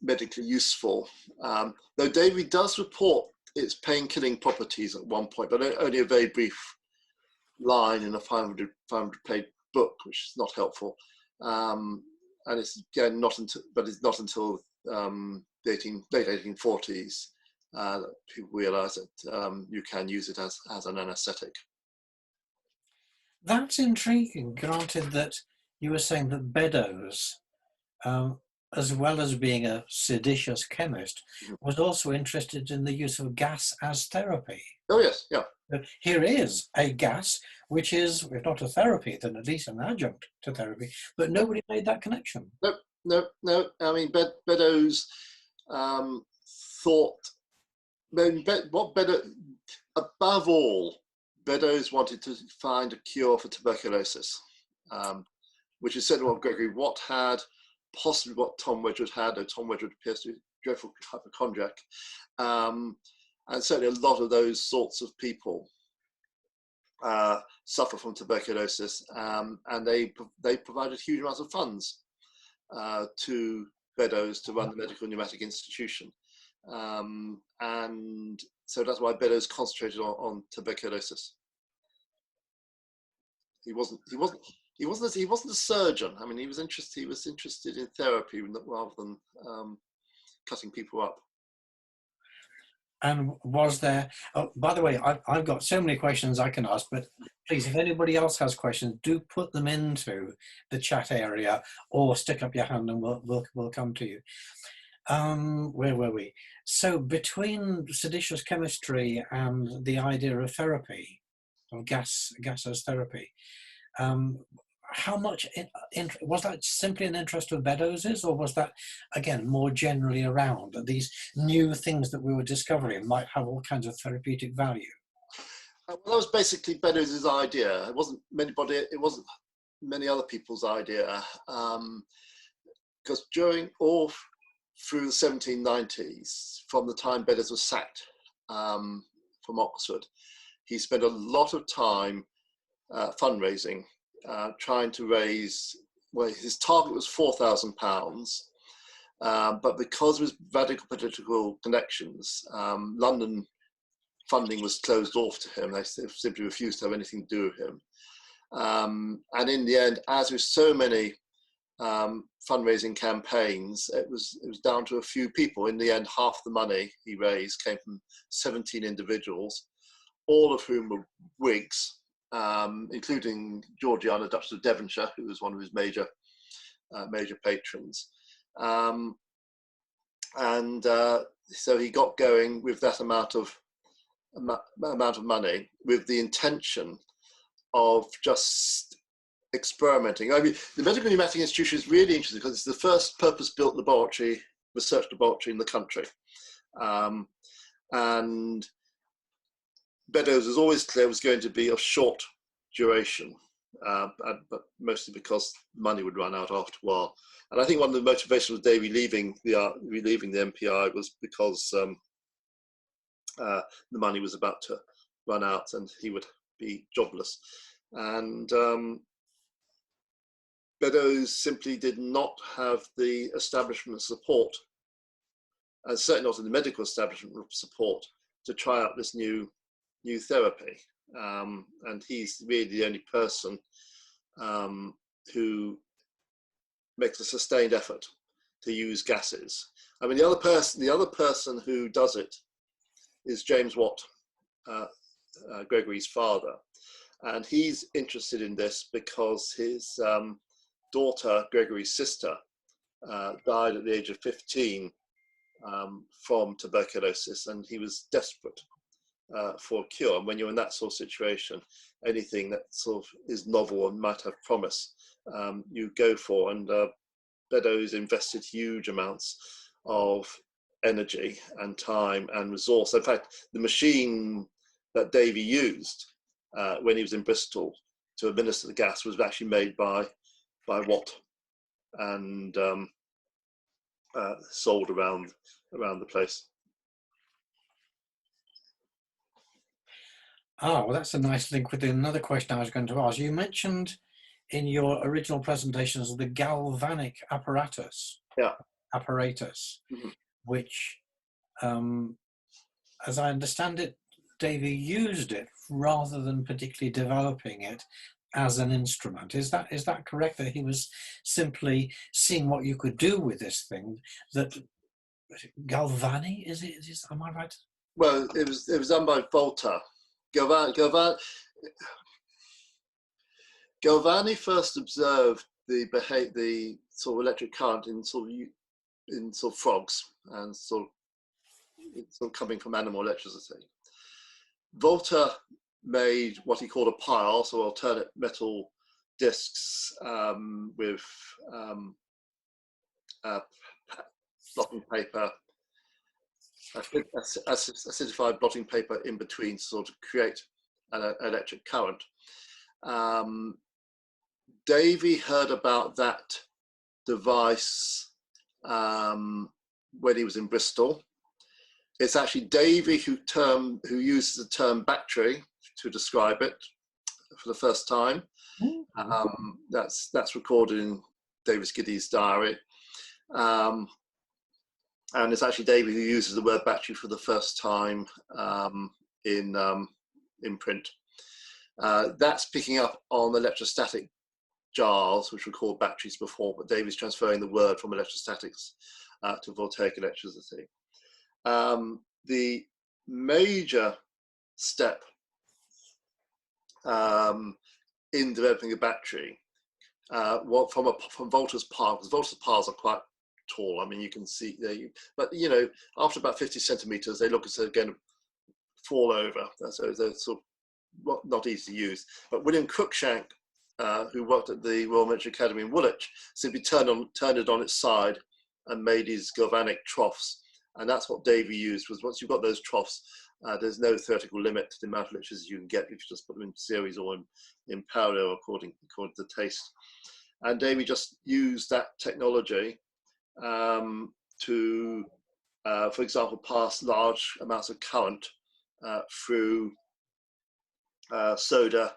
medically useful. Though Davy does report its pain-killing properties at one point, but only a very brief line in a 500-page book, which is not helpful. And it's again not until the late 1840s that people realise that you can use it as an anaesthetic. That's intriguing, granted that you were saying that Beddoes, as well as being a seditious chemist, was also interested in the use of gas as therapy. Oh yes, yeah. Here is a gas which is, if not a therapy, then at least an adjunct to therapy, but nobody made that connection. No. I mean, Beddoes thought, what Beddoes, above all, Beddoes wanted to find a cure for tuberculosis, which is certainly what Gregory Watt had, possibly what Tom Wedgwood had, though Tom Wedgwood appears to be a dreadful hypochondriac. And certainly a lot of those sorts of people suffer from tuberculosis, and they provided huge amounts of funds to Beddoes to run the Medical Pneumatic Institution. And so that's why Beddoes concentrated on tuberculosis. He wasn't a surgeon. I mean, he was interested in therapy rather than cutting people up. And was there, oh, by the way, I've got so many questions I can ask, but please, if anybody else has questions, do put them into the chat area or stick up your hand and we'll come to you. Where were we? So between seditious chemistry and the idea of therapy, or gas as therapy, how much was that simply an interest of Beddoes's, or was that again more generally around that these new things that we were discovering might have all kinds of therapeutic value? Well, that was basically Beddoes's idea. It wasn't many other people's idea, because during all through the 1790s, from the time Beddoes was sacked from Oxford, he spent a lot of time fundraising, trying to raise, well, his target was £4,000, but because of his radical political connections, London funding was closed off to him. They simply refused to have anything to do with him. And in the end, as with so many fundraising campaigns, it was down to a few people. In the end, half the money he raised came from 17 individuals, all of whom were Whigs, including Georgiana, Duchess of Devonshire, who was one of his major patrons. So he got going with that amount of money, with the intention of just experimenting. I mean, the Medical Pneumatic Institution is really interesting because it's the first purpose-built research laboratory in the country. And Beddoes was always clear was going to be of short duration, but mostly because money would run out after a while. And I think one of the motivations of Davy leaving the MPI was because the money was about to run out and he would be jobless. And Beddoes simply did not have the establishment support, and certainly not in the medical establishment support, to try out this new therapy. And he's really the only person who makes a sustained effort to use gases. I mean, the other person who does it is James Watt, Gregory's father. And he's interested in this because his daughter, Gregory's sister, died at the age of 15 from tuberculosis, and he was desperate for a cure. And when you're in that sort of situation, anything that sort of is novel and might have promise, you go for. And Beddoes invested huge amounts of energy and time and resource. In fact, the machine that Davy used when he was in Bristol to administer the gas was actually made by Watt and sold around the place. Ah, well, that's a nice link with another question I was going to ask. You mentioned in your original presentations the galvanic apparatus, Mm-hmm. which, as I understand it, Davy used it rather than particularly developing it as an instrument. Is that correct? That he was simply seeing what you could do with this thing? That galvani, is it? Am I right? Well, it was done by Volta. Galvani first observed the sort of electric current in sort of frogs and sort of coming from animal electricity. Volta made what he called a pile, so alternate metal discs with blotting paper, acidified blotting paper in between to sort of create an electric current. Davy heard about that device when he was in Bristol. It's actually Davy who uses the term battery to describe it for the first time. That's recorded in Davis Giddy's diary. And it's actually Davy who uses the word battery for the first time in print. That's picking up on electrostatic jars, which were called batteries before, but Davy's transferring the word from electrostatics to voltaic electricity. The major step in developing a battery from Volta's pile, because Volta's piles are quite tall. I mean, you can see but after about 50 centimeters, they look as though they're going to fall over. So they're sort of not easy to use. But William Cruikshank, who worked at the Royal Military Academy in Woolwich, simply turned it on its side and made his galvanic troughs. And that's what Davy used. Was once you've got those troughs, there's no theoretical limit to the amount of electricity you can get if you just put them in series or in parallel according to taste. And Davy just used that technology to, for example, pass large amounts of current through soda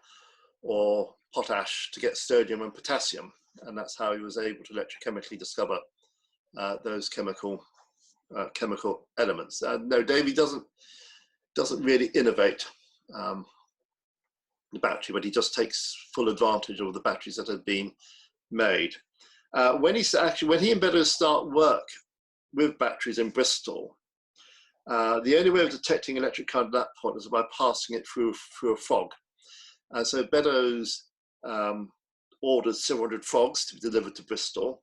or potash to get sodium and potassium, and that's how he was able to electrochemically discover those chemical elements. No, Davy doesn't really innovate the battery, but he just takes full advantage of the batteries that had been made. When he and Beddoes start work with batteries in Bristol, the only way of detecting electric current at that point was by passing it through a frog. And so Beddoes ordered several hundred frogs to be delivered to Bristol,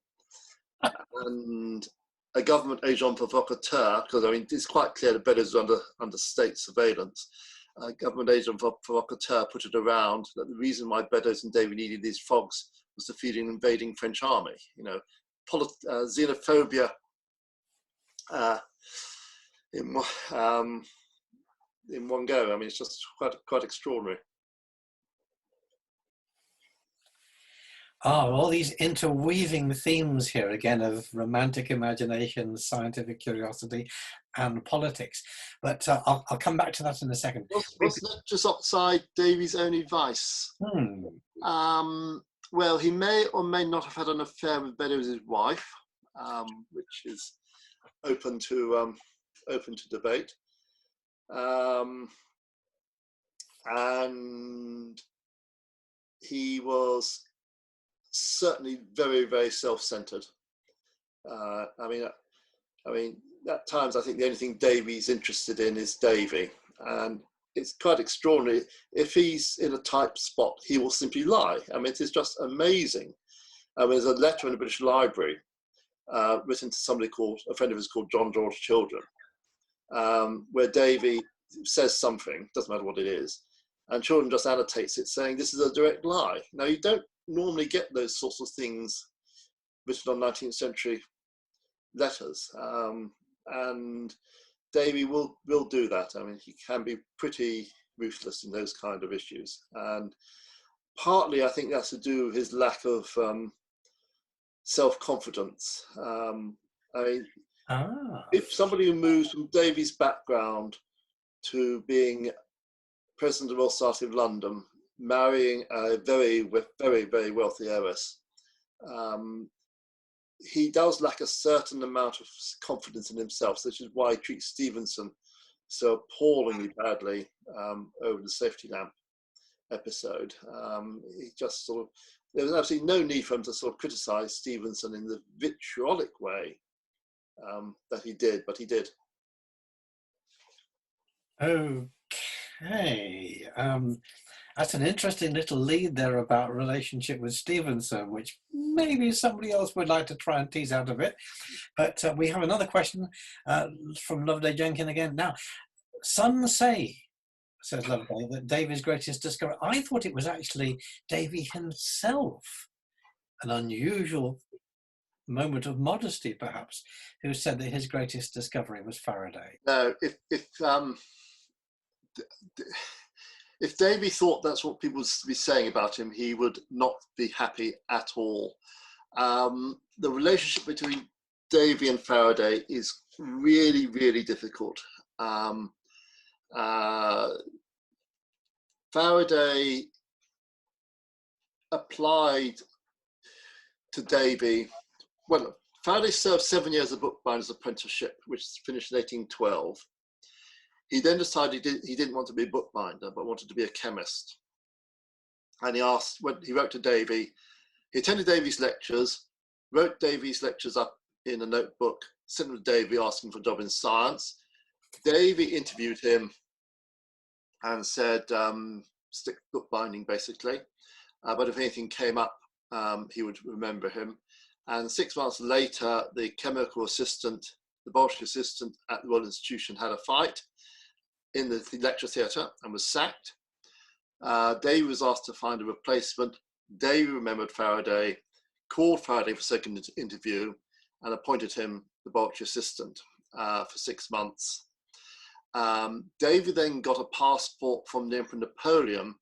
and a government agent provocateur, because I mean it's quite clear that Beddoes was under state surveillance. A government agent provocateur put it around that the reason why Beddoes and Davy needed these frogs was to feed an invading French army. You know, xenophobia in one go. I mean, it's just quite extraordinary. All these interweaving themes here again of romantic imagination, scientific curiosity, and politics. But I'll come back to that in a second. Was nitrous oxide Davy's only vice? Well, he may or may not have had an affair with Beddoes' wife, which is open to debate. And he was certainly very, very self-centered. I mean, at times I think the only thing Davy's interested in is Davy, and it's quite extraordinary. If he's in a tight spot, he will simply lie. I mean, it is just amazing. There's a letter in the British Library written to a friend of his called John George Children, where Davy says something, doesn't matter what it is, and Children just annotates it saying this is a direct lie. Now, you don't normally get those sorts of things written on 19th century letters, and Davy will do that. I mean, he can be pretty ruthless in those kind of issues, and partly I think that's to do with his lack of self-confidence. I mean, if somebody who moves from Davy's background to being president of the Royal Society of London, marrying a very, very, very wealthy heiress, he does lack a certain amount of confidence in himself, which is why he treats Stevenson so appallingly badly over the safety lamp episode. He just sort of, there was absolutely no need for him to sort of criticize Stevenson in the vitriolic way that he did, but he did. Okay. That's an interesting little lead there about relationship with Stevenson, which maybe somebody else would like to try and tease out of it. But we have another question from Loveday Jenkin again. Now, some say, says Loveday, that Davy's greatest discovery, I thought it was actually Davy himself, an unusual moment of modesty perhaps, who said that his greatest discovery was Faraday. No, if Davy thought that's what people would be saying about him, he would not be happy at all. The relationship between Davy and Faraday is really, really difficult. Faraday applied to Davy. Well, Faraday served 7 years of bookbinder's apprenticeship, which finished in 1812. He then decided he didn't want to be a bookbinder, but wanted to be a chemist. And he wrote to Davy. He attended Davy's lectures, wrote Davy's lectures up in a notebook, sent them to Davy asking for a job in science. Davy interviewed him and said, stick bookbinding basically. But if anything came up, he would remember him. And 6 months later, the chemical assistant, the laboratory assistant at the Royal Institution had a fight in the lecture theatre and was sacked. Davy was asked to find a replacement. Davy remembered Faraday, called Faraday for a second interview, and appointed him laboratory assistant for 6 months. Davy then got a passport from the Emperor Napoleon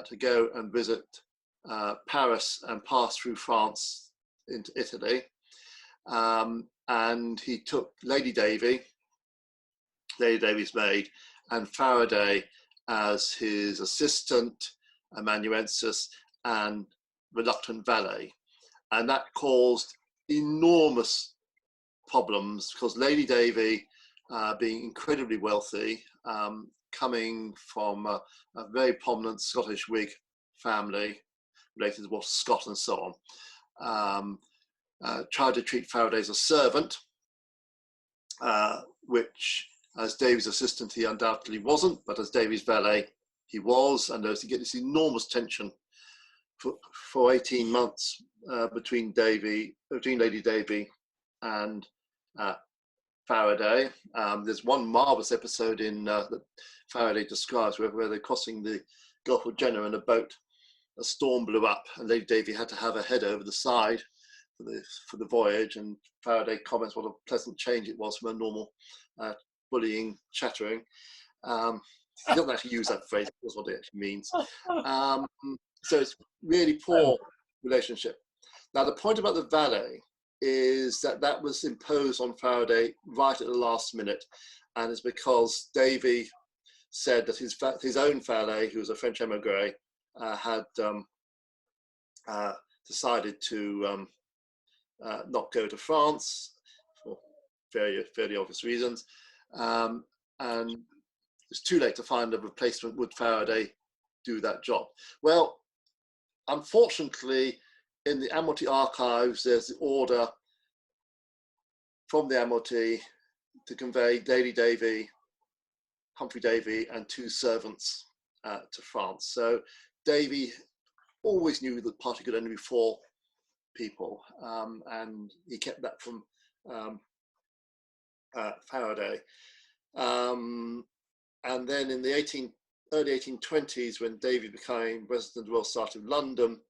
to go and visit Paris and pass through France into Italy. And he took Lady Davy, Lady Davy's maid, and Faraday as his assistant, amanuensis, and reluctant valet. And that caused enormous problems because Lady Davy, being incredibly wealthy, coming from a very prominent Scottish Whig family, related to Walter Scott and so on, tried to treat Faraday as a servant, which as Davy's assistant he undoubtedly wasn't, but as Davy's valet he was, and there was to get this enormous tension for 18 months between Lady Davy and Faraday. There's one marvellous episode in that Faraday describes where they're crossing the Gulf of Genoa in a boat. A storm blew up and Lady Davy had to have her head over the side for the voyage, and Faraday comments what a pleasant change it was from a normal bullying, chattering. He doesn't actually use that phrase, that's what it actually means. So it's really poor relationship. Now the point about the valet is that was imposed on Faraday right at the last minute, and it's because Davy said that his own valet, who was a French emigre, had decided to not go to France for fairly obvious reasons, and it's too late to find a replacement. Would Faraday do that job? Well, unfortunately, in the Admiralty archives, there's the order from the Admiralty to convey Lady Davy, Humphry Davy, and 2 servants to France. So Davy always knew that the party could only be 4 people, and he kept that from Faraday. And then in the early 1820s, when Davy became resident of the Royal Society of London,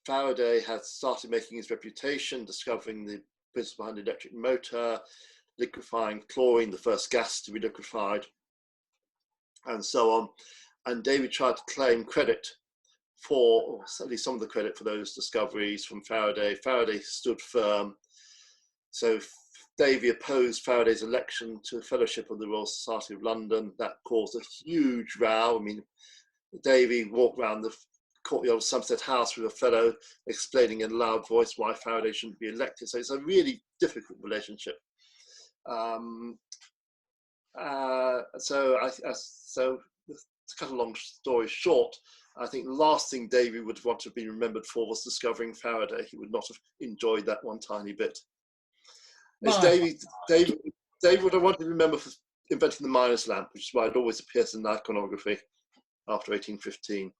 Faraday had started making his reputation, discovering the principle behind the electric motor, liquefying chlorine, the first gas to be liquefied, and so on. And Davy tried to claim credit for, or at least some of the credit for those discoveries from Faraday. Faraday stood firm. So Davy opposed Faraday's election to a fellowship of the Royal Society of London. That caused a huge row. I mean, Davy walked around the courtyard of Somerset House with a fellow explaining in a loud voice why Faraday shouldn't be elected. So it's a really difficult relationship. So to cut a long story short, I think the last thing Davy would want to be remembered for was discovering Faraday. He would not have enjoyed that one tiny bit. It's Davy would have wanted to remember for inventing the miner's lamp, which is why it always appears in the iconography after 1815.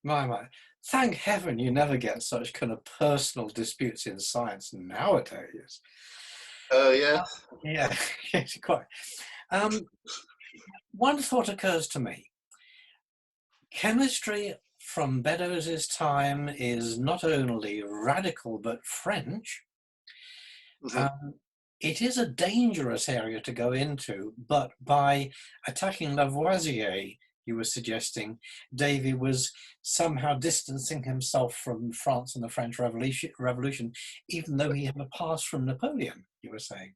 My. Thank heaven you never get such kind of personal disputes in science nowadays. Yeah. Yeah, yes, quite. One thought occurs to me. Chemistry from Beddoes' time is not only radical but French. Mm-hmm. It is a dangerous area to go into, but by attacking Lavoisier, you were suggesting, Davy was somehow distancing himself from France and the French Revolution, even though he had a pass from Napoleon, you were saying.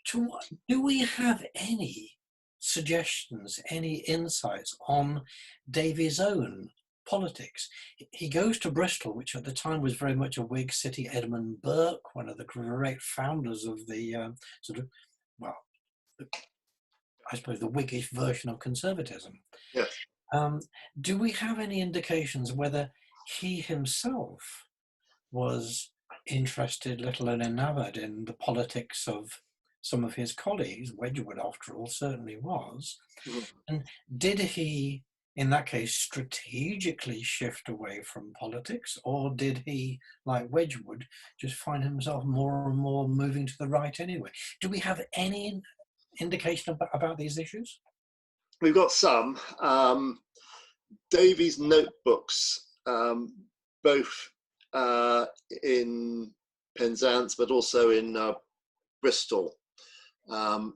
Do we have any suggestions, any insights on Davy's own politics? He goes to Bristol, which at the time was very much a Whig city. Edmund Burke, one of the great founders of the I suppose the Whiggish version of conservatism. Yes. Do we have any indications whether he himself was interested, let alone enamored, in the politics of some of his colleagues? Wedgwood, after all, certainly was. Mm-hmm. And did he, in that case, strategically shift away from politics, or did he, like Wedgwood, just find himself more and more moving to the right anyway? Do we have any indication about these issues? We've got some. Davy's notebooks, both in Penzance but also in Bristol,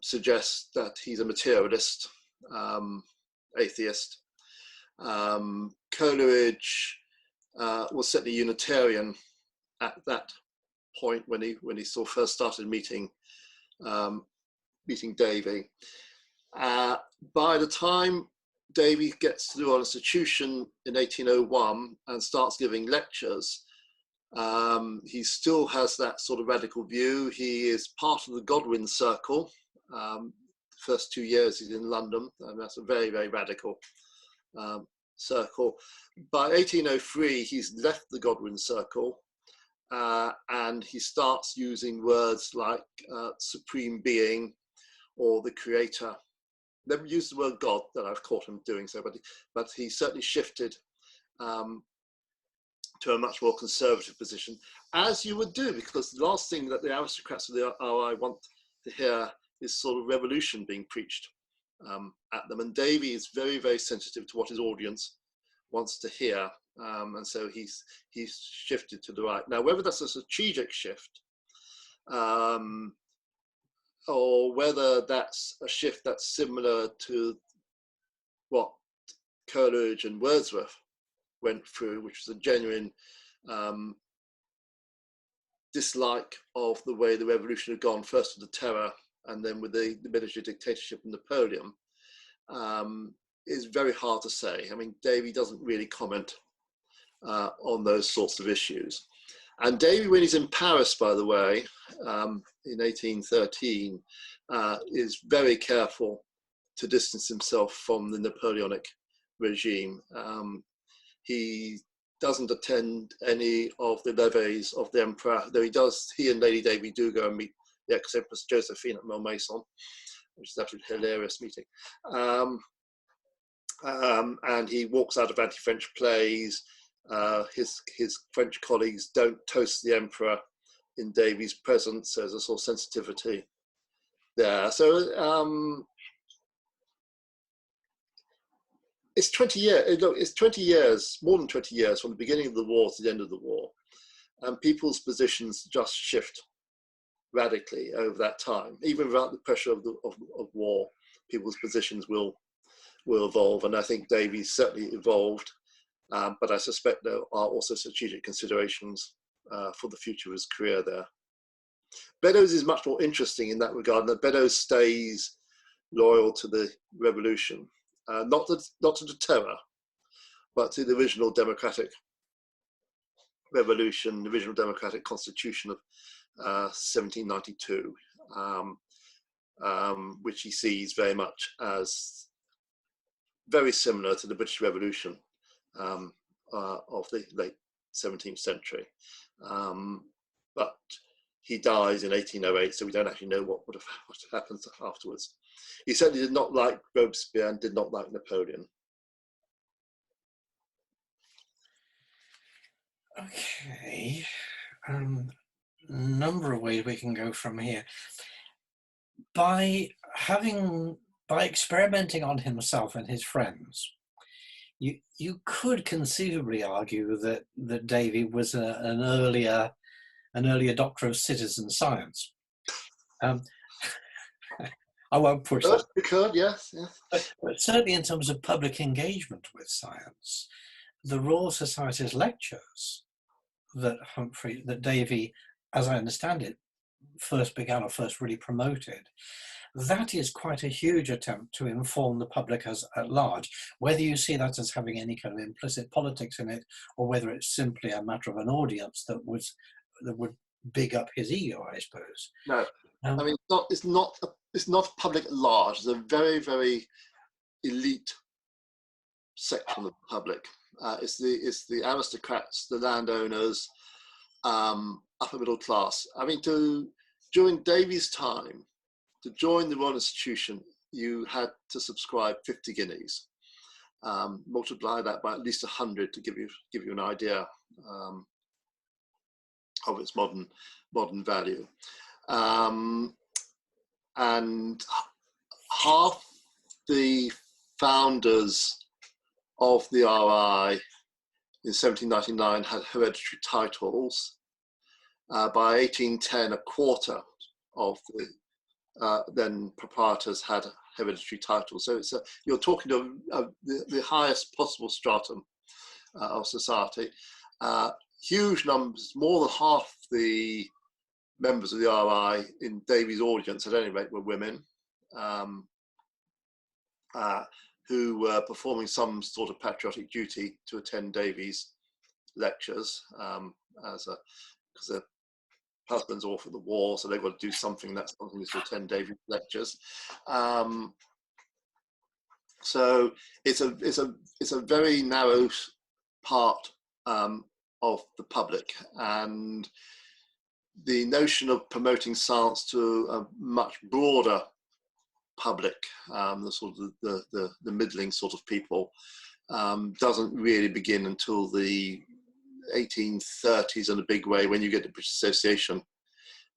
suggest that he's a materialist, atheist. Coleridge was certainly Unitarian at that point when he first started meeting meeting Davy. By the time Davy gets to the Royal Institution in 1801 and starts giving lectures, he still has that sort of radical view. He is part of the Godwin Circle. The first 2 years he's in London, and that's a very, very radical circle. By 1803, he's left the Godwin Circle, and he starts using words like supreme being or the creator. Never used the word God, that I've caught him doing so, but he certainly shifted to a much more conservative position, as you would do, because the last thing that the aristocrats of the RI want to hear is sort of revolution being preached at them. And Davy is very, very sensitive to what his audience wants to hear. And so he's shifted to the right. Now, whether that's a strategic shift or whether that's a shift that's similar to what Coleridge and Wordsworth went through, which was a genuine dislike of the way the revolution had gone, first with the terror and then with the military dictatorship of Napoleon, is very hard to say. I mean, Davy doesn't really comment on those sorts of issues. And Davy, when he's in Paris, by the way, in 1813, is very careful to distance himself from the Napoleonic regime. He doesn't attend any of the levees of the emperor, though he and Lady Davy do go and meet the ex-empress Josephine at Malmaison, which is absolutely hilarious meeting. And he walks out of anti-French plays. His French colleagues don't toast the emperor in Davy's presence. There's a sort of sensitivity there. So it's 20 years. Look, it's 20 years, more than 20 years from the beginning of the war to the end of the war, and people's positions just shift radically over that time. Even without the pressure of war, people's positions will evolve, and I think Davy's certainly evolved. But I suspect there are also strategic considerations for the future of his career there. Beddoes is much more interesting in that regard, that Beddoes stays loyal to the revolution, not to the terror, but to the original democratic revolution, the original democratic constitution of 1792, which he sees very much as very similar to the British Revolution of the late 17th century. But he dies in 1808, so we don't actually know what happened afterwards. He certainly did not like Robespierre and did not like Napoleon. Okay, number of ways we can go from here. By experimenting on himself and his friends, you could conceivably argue that Davy was an earlier doctor of citizen science. I won't push that. You could, yes. But certainly in terms of public engagement with science, the Royal Society's lectures that Davy, as I understand it, first really promoted, that is quite a huge attempt to inform the public at large, whether you see that as having any kind of implicit politics in it, or whether it's simply a matter of an audience that would big up his ego, I suppose. No, I mean, it's not public at large. It's a very, very elite section of the public. It's the aristocrats, the landowners, upper middle class. I mean, during Davy's time, to join the Royal Institution, you had to subscribe 50 guineas. Multiply that by at least 100 to give you an idea of its modern value. And half the founders of the RI in 1799 had hereditary titles. By 1810, a quarter of the then proprietors had hereditary titles. So you're talking to the highest possible stratum of society. Huge numbers, more than half the members of the RI in Davy's audience at any rate were women. who were performing some sort of patriotic duty to attend Davy's lectures, because their husbands are off at the war, so they've got to do something. That's something to attend Davy's lectures. So it's a very narrow part of the public, and the notion of promoting science to a much broader public, the sort of the middling sort of people, doesn't really begin until the 1830s in a big way, when you get the British Association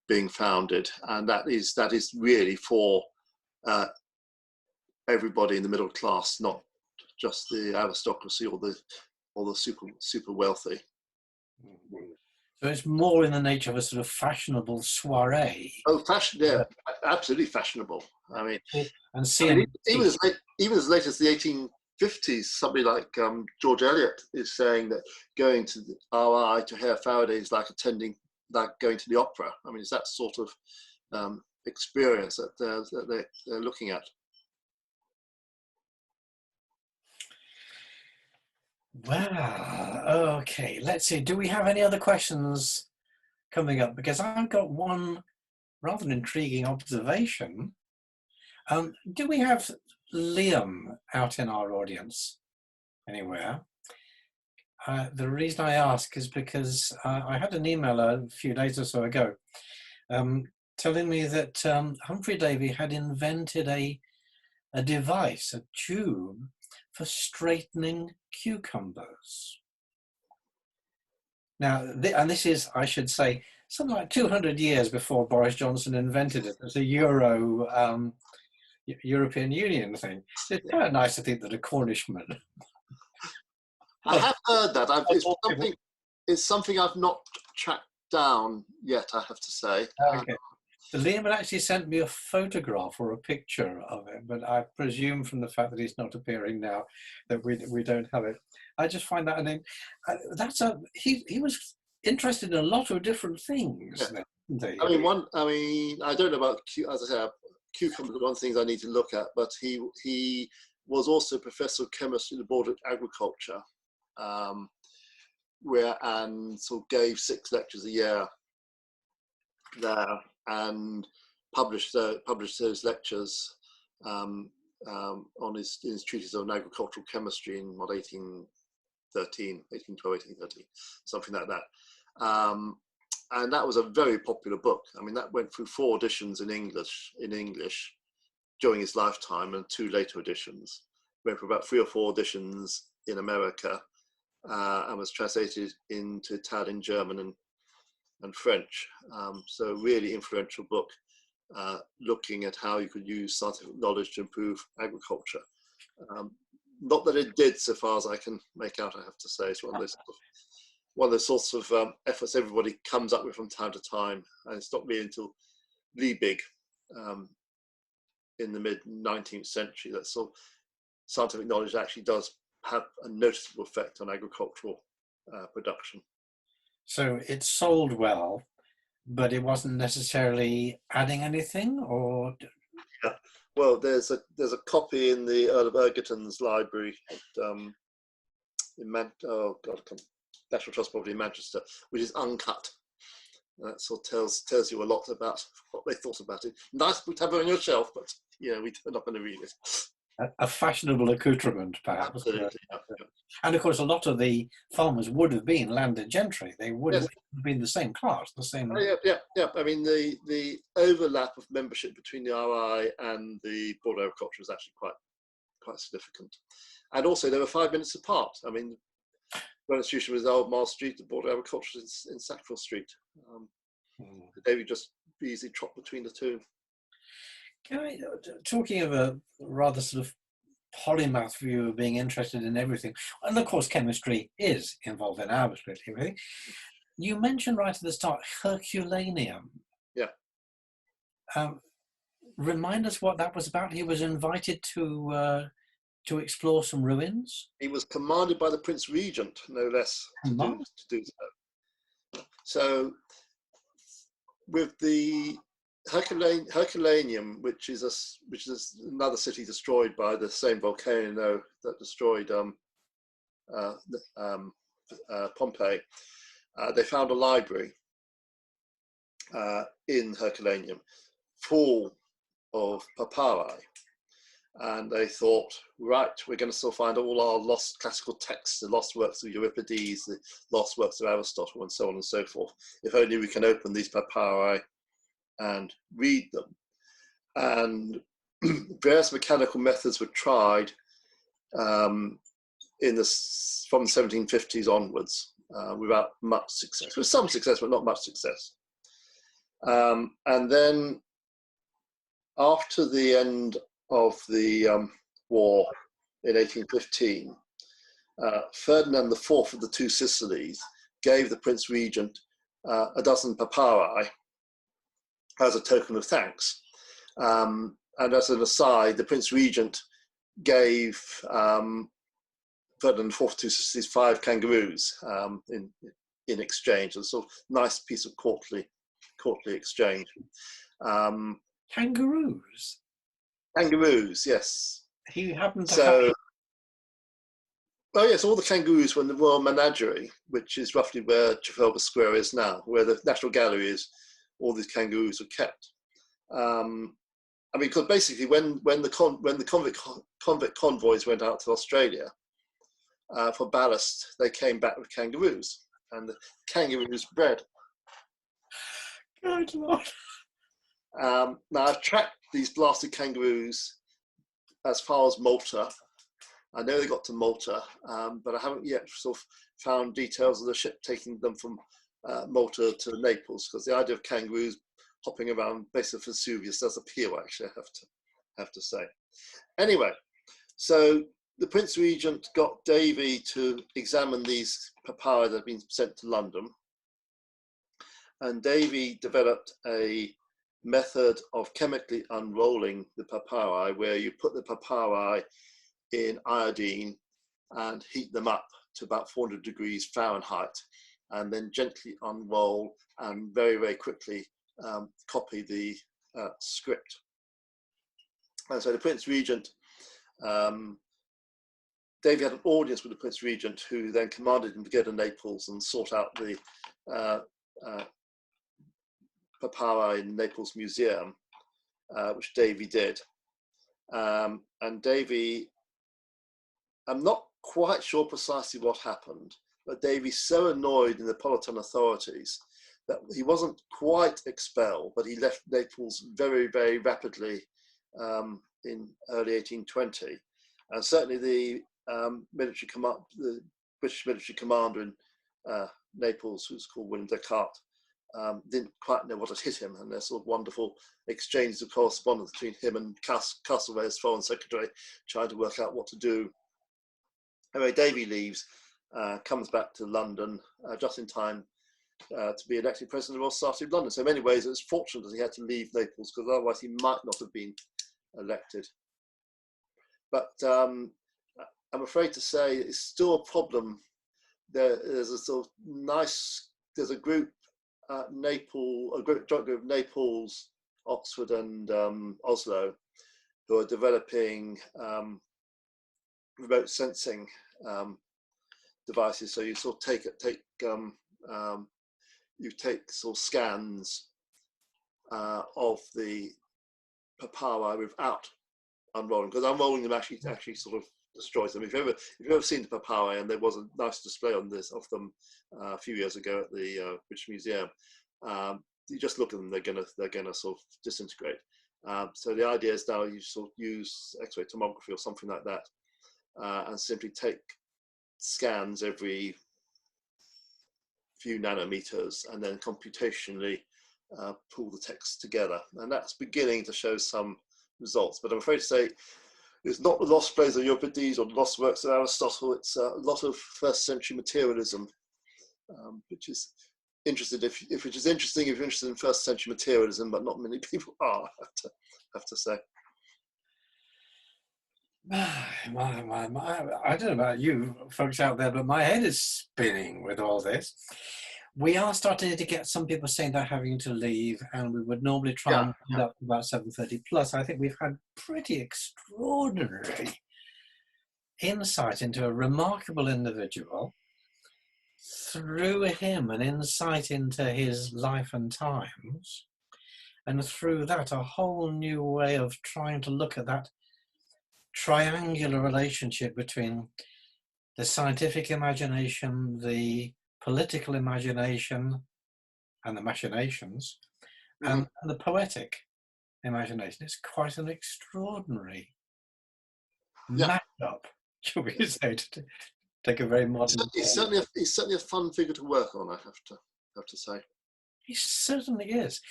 being founded, and that is really for everybody in the middle class, not just the aristocracy or the super wealthy. So it's more in the nature of a sort of fashionable soiree. Oh, fashion! Yeah, absolutely fashionable. I mean, and seeing even as late as the 1850s, somebody like George Eliot is saying that going to the RI to hear Faraday is like going to the opera. I mean, it's that sort of experience that they're looking at. Well, okay, let's see. Do we have any other questions coming up? Because I've got one rather intriguing observation. Do we have Liam out in our audience anywhere? The reason I ask is because I had an email a few days or so ago telling me that Humphry Davy had invented a device, a tube, for straightening cucumbers. Now, and this is, I should say, something like 200 years before Boris Johnson invented it as a European Union thing. It's kind of nice to think that a Cornishman. I have heard that. It's something I've not tracked down yet, I have to say. Okay. Liam had actually sent me a photograph or a picture of it, but I presume from the fact that he's not appearing now that we don't have it. I just find that, he was interested in a lot of different things. Yeah. I mean, I don't know about, as I say, cucumbers are one of the things I need to look at, but he was also professor of chemistry at the Board of Agriculture, and sort of gave 6 lectures a year there, and published those lectures on his treatise on agricultural chemistry in 1813, something like that. And that was a very popular book. I mean, that went through 4 editions in English during his lifetime, and 2 later editions. Went for about 3 or 4 editions in America, and was translated into Italian, German, and French. So really influential book, looking at how you could use scientific knowledge to improve agriculture. Not that it did, so far as I can make out, I have to say. It's one of those sorts of efforts everybody comes up with from time to time, and it's not really until Liebig in the mid-19th century that sort of scientific knowledge actually does have a noticeable effect on agricultural production. So it sold well, but it wasn't necessarily adding anything, or? Yeah. Well, there's a copy in the Earl of Ergeton's library National Trust property in Manchester, which is uncut. That sort of tells you a lot about what they thought about it. Nice to have it on your shelf, but we're not going to read it. A fashionable accoutrement, perhaps. Absolutely, yeah. And of course, a lot of the farmers would have been landed gentry. They would have been the same class, the same. Yeah. I mean, the overlap of membership between the RI and the Board of Agriculture is actually quite significant. And also, they were 5 minutes apart. I mean, the institution was Old Mile Street, the Board of Agriculture is in Sackville Street. They would just easily trot between the two. Talking of a rather sort of polymath view of being interested in everything, and of course chemistry is involved in absolutely everything. You mentioned right at the start Herculaneum. Yeah. Remind us what that was about. He was invited to explore some ruins. He was commanded by the Prince Regent, no less, to do so. So with the Herculaneum, which is another city destroyed by the same volcano that destroyed Pompeii, they found a library in Herculaneum full of papyri. And they thought, right, we're going to still find all our lost classical texts, the lost works of Euripides, the lost works of Aristotle, and so on and so forth. If only we can open these papyri and read them. And various mechanical methods were tried from the 1750s onwards without much success. With some success, but not much success. And then after the end of the war in 1815, Ferdinand IV of the Two Sicilies gave the Prince Regent a dozen papyri as a token of thanks. And as an aside, the Prince Regent gave Ferdinand IV of the Two Sicilies 5 kangaroos in exchange. A sort of nice piece of courtly exchange. Kangaroos? Kangaroos, yes. He happened to have... Oh yes, all the kangaroos were in the Royal Menagerie, which is roughly where Trafalgar Square is now, where the National Gallery is. All these kangaroos are kept. I mean, because basically, when the convict convoys went out to Australia for ballast, they came back with kangaroos, and the kangaroos bred. Good Lord. Now I've tracked these blasted kangaroos as far as Malta. I know they got to Malta, but I haven't yet sort of found details of the ship taking them from Malta to Naples, because the idea of kangaroos hopping around base of Vesuvius does appeal, actually, I have to say. Anyway, so the Prince Regent got Davy to examine these papyri that had been sent to London, and Davy developed a method of chemically unrolling the papyri, where you put the papyri in iodine and heat them up to about 400 degrees Fahrenheit, and then gently unroll and very, very quickly copy the script. And so the Prince Regent, Davy had an audience with the Prince Regent, who then commanded him to go to Naples and sort out the papyri in Naples Museum, which Davy did. And Davy, I'm not quite sure precisely what happened, but Davy's so annoyed the Neapolitan authorities that he wasn't quite expelled, but he left Naples very, very rapidly in early 1820. And certainly the British military commander in Naples, who's called William Descartes, didn't quite know what had hit him, and there's sort of wonderful exchanges of correspondence between him and Castlereagh's foreign secretary, trying to work out what to do. Anyway, Davy leaves, comes back to London just in time to be elected president of the Royal Society of London. So in many ways, it was fortunate that he had to leave Naples, because otherwise he might not have been elected. But I'm afraid to say it's still a problem. There's a sort of there's a group at joint group of Naples, Oxford, and Oslo, who are developing remote sensing devices. So you sort of take sort of scans of the papyri without unrolling, because unrolling them actually sort of destroys them. If you've ever seen the papyri, and there was a nice display of them a few years ago at the British Museum, you just look at them, they're gonna sort of disintegrate. So the idea is now you sort of use X-ray tomography or something like that, and simply take scans every few nanometers, and then computationally pull the text together. And that's beginning to show some results. But I'm afraid to say it's not the lost plays of Euripides or the lost works of Aristotle. It's a lot of first century materialism, which is interesting. If it is interesting, if you're interested in first century materialism, but not many people are, I have to say. I don't know about you folks out there, but my head is spinning with all this. we are starting to get some people saying they're having to leave, and we would normally try and end up about 7:30 plus. I think we've had pretty extraordinary insight into a remarkable individual. Through him, an insight into his life and times, and through that, a whole new way of trying to look at that triangular relationship between the scientific imagination, the political imagination, and the machinations, and the poetic imagination. It's quite an extraordinary mashup, shall we say, to take a very modern. He's certainly a fun figure to work on, I have to say. He certainly is.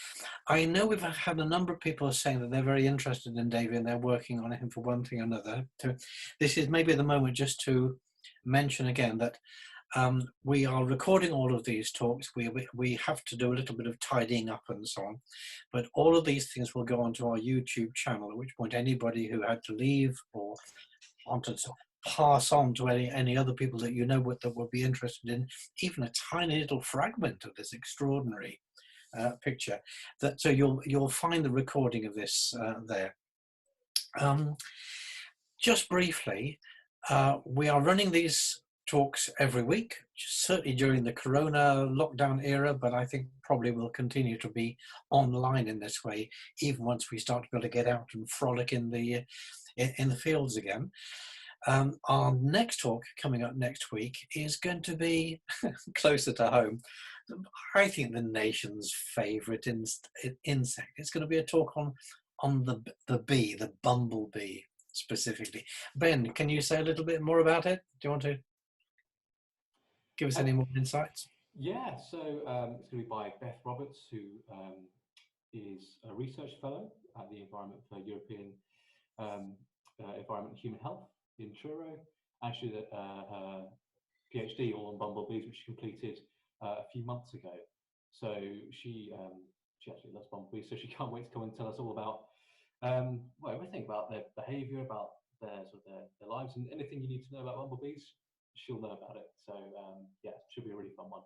I know we've had a number of people saying that they're very interested in Davy and they're working on him for one thing or another. This is maybe the moment just to mention again that we are recording all of these talks. We have to do a little bit of tidying up and so on, but all of these things will go onto our YouTube channel, at which point anybody who had to leave or wanted to pass on to any other people that you know that would be interested in even a tiny little fragment of this extraordinary picture. So you'll find the recording of this there. Just briefly, we are running these talks every week, certainly during the Corona lockdown era, but I think probably will continue to be online in this way, even once we start to be able to get out and frolic in the fields again. Our next talk coming up next week is going to be closer to home. I think the nation's favourite insect. It's going to be a talk on the bee, the bumblebee specifically. Ben, can you say a little bit more about it? Do you want to give us any more insights? Yeah, so it's going to be by Beth Roberts, who is a research fellow at the Environment for European Environment and Human Health in Truro. Actually, her PhD all on bumblebees, which she completed a few months ago. So she actually loves bumblebees, so she can't wait to come and tell us all about well, everything about their behaviour, about their lives, and anything you need to know about bumblebees, she'll know about it. So yeah, it should be a really fun one.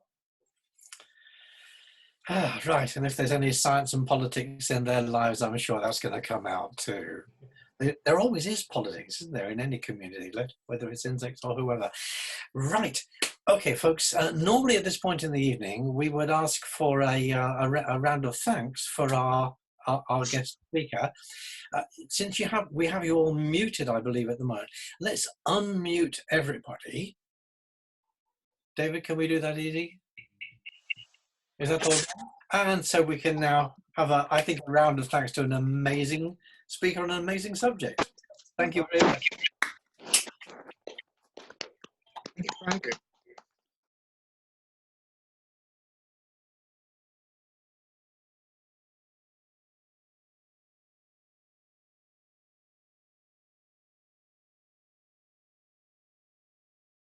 Right, and if there's any science and politics in their lives, I'm sure that's going to come out too. There always is politics, isn't there, in any community, whether it's insects or whoever. Right. Okay, folks. Normally at this point in the evening, we would ask for a round of thanks for our guest speaker. Since we have you all muted, I believe, at the moment, let's unmute everybody. David, can we do that easy? Is that all? And so we can now have I think, a round of thanks to an amazing speaker on an amazing subject. Thank you very much. Thank you.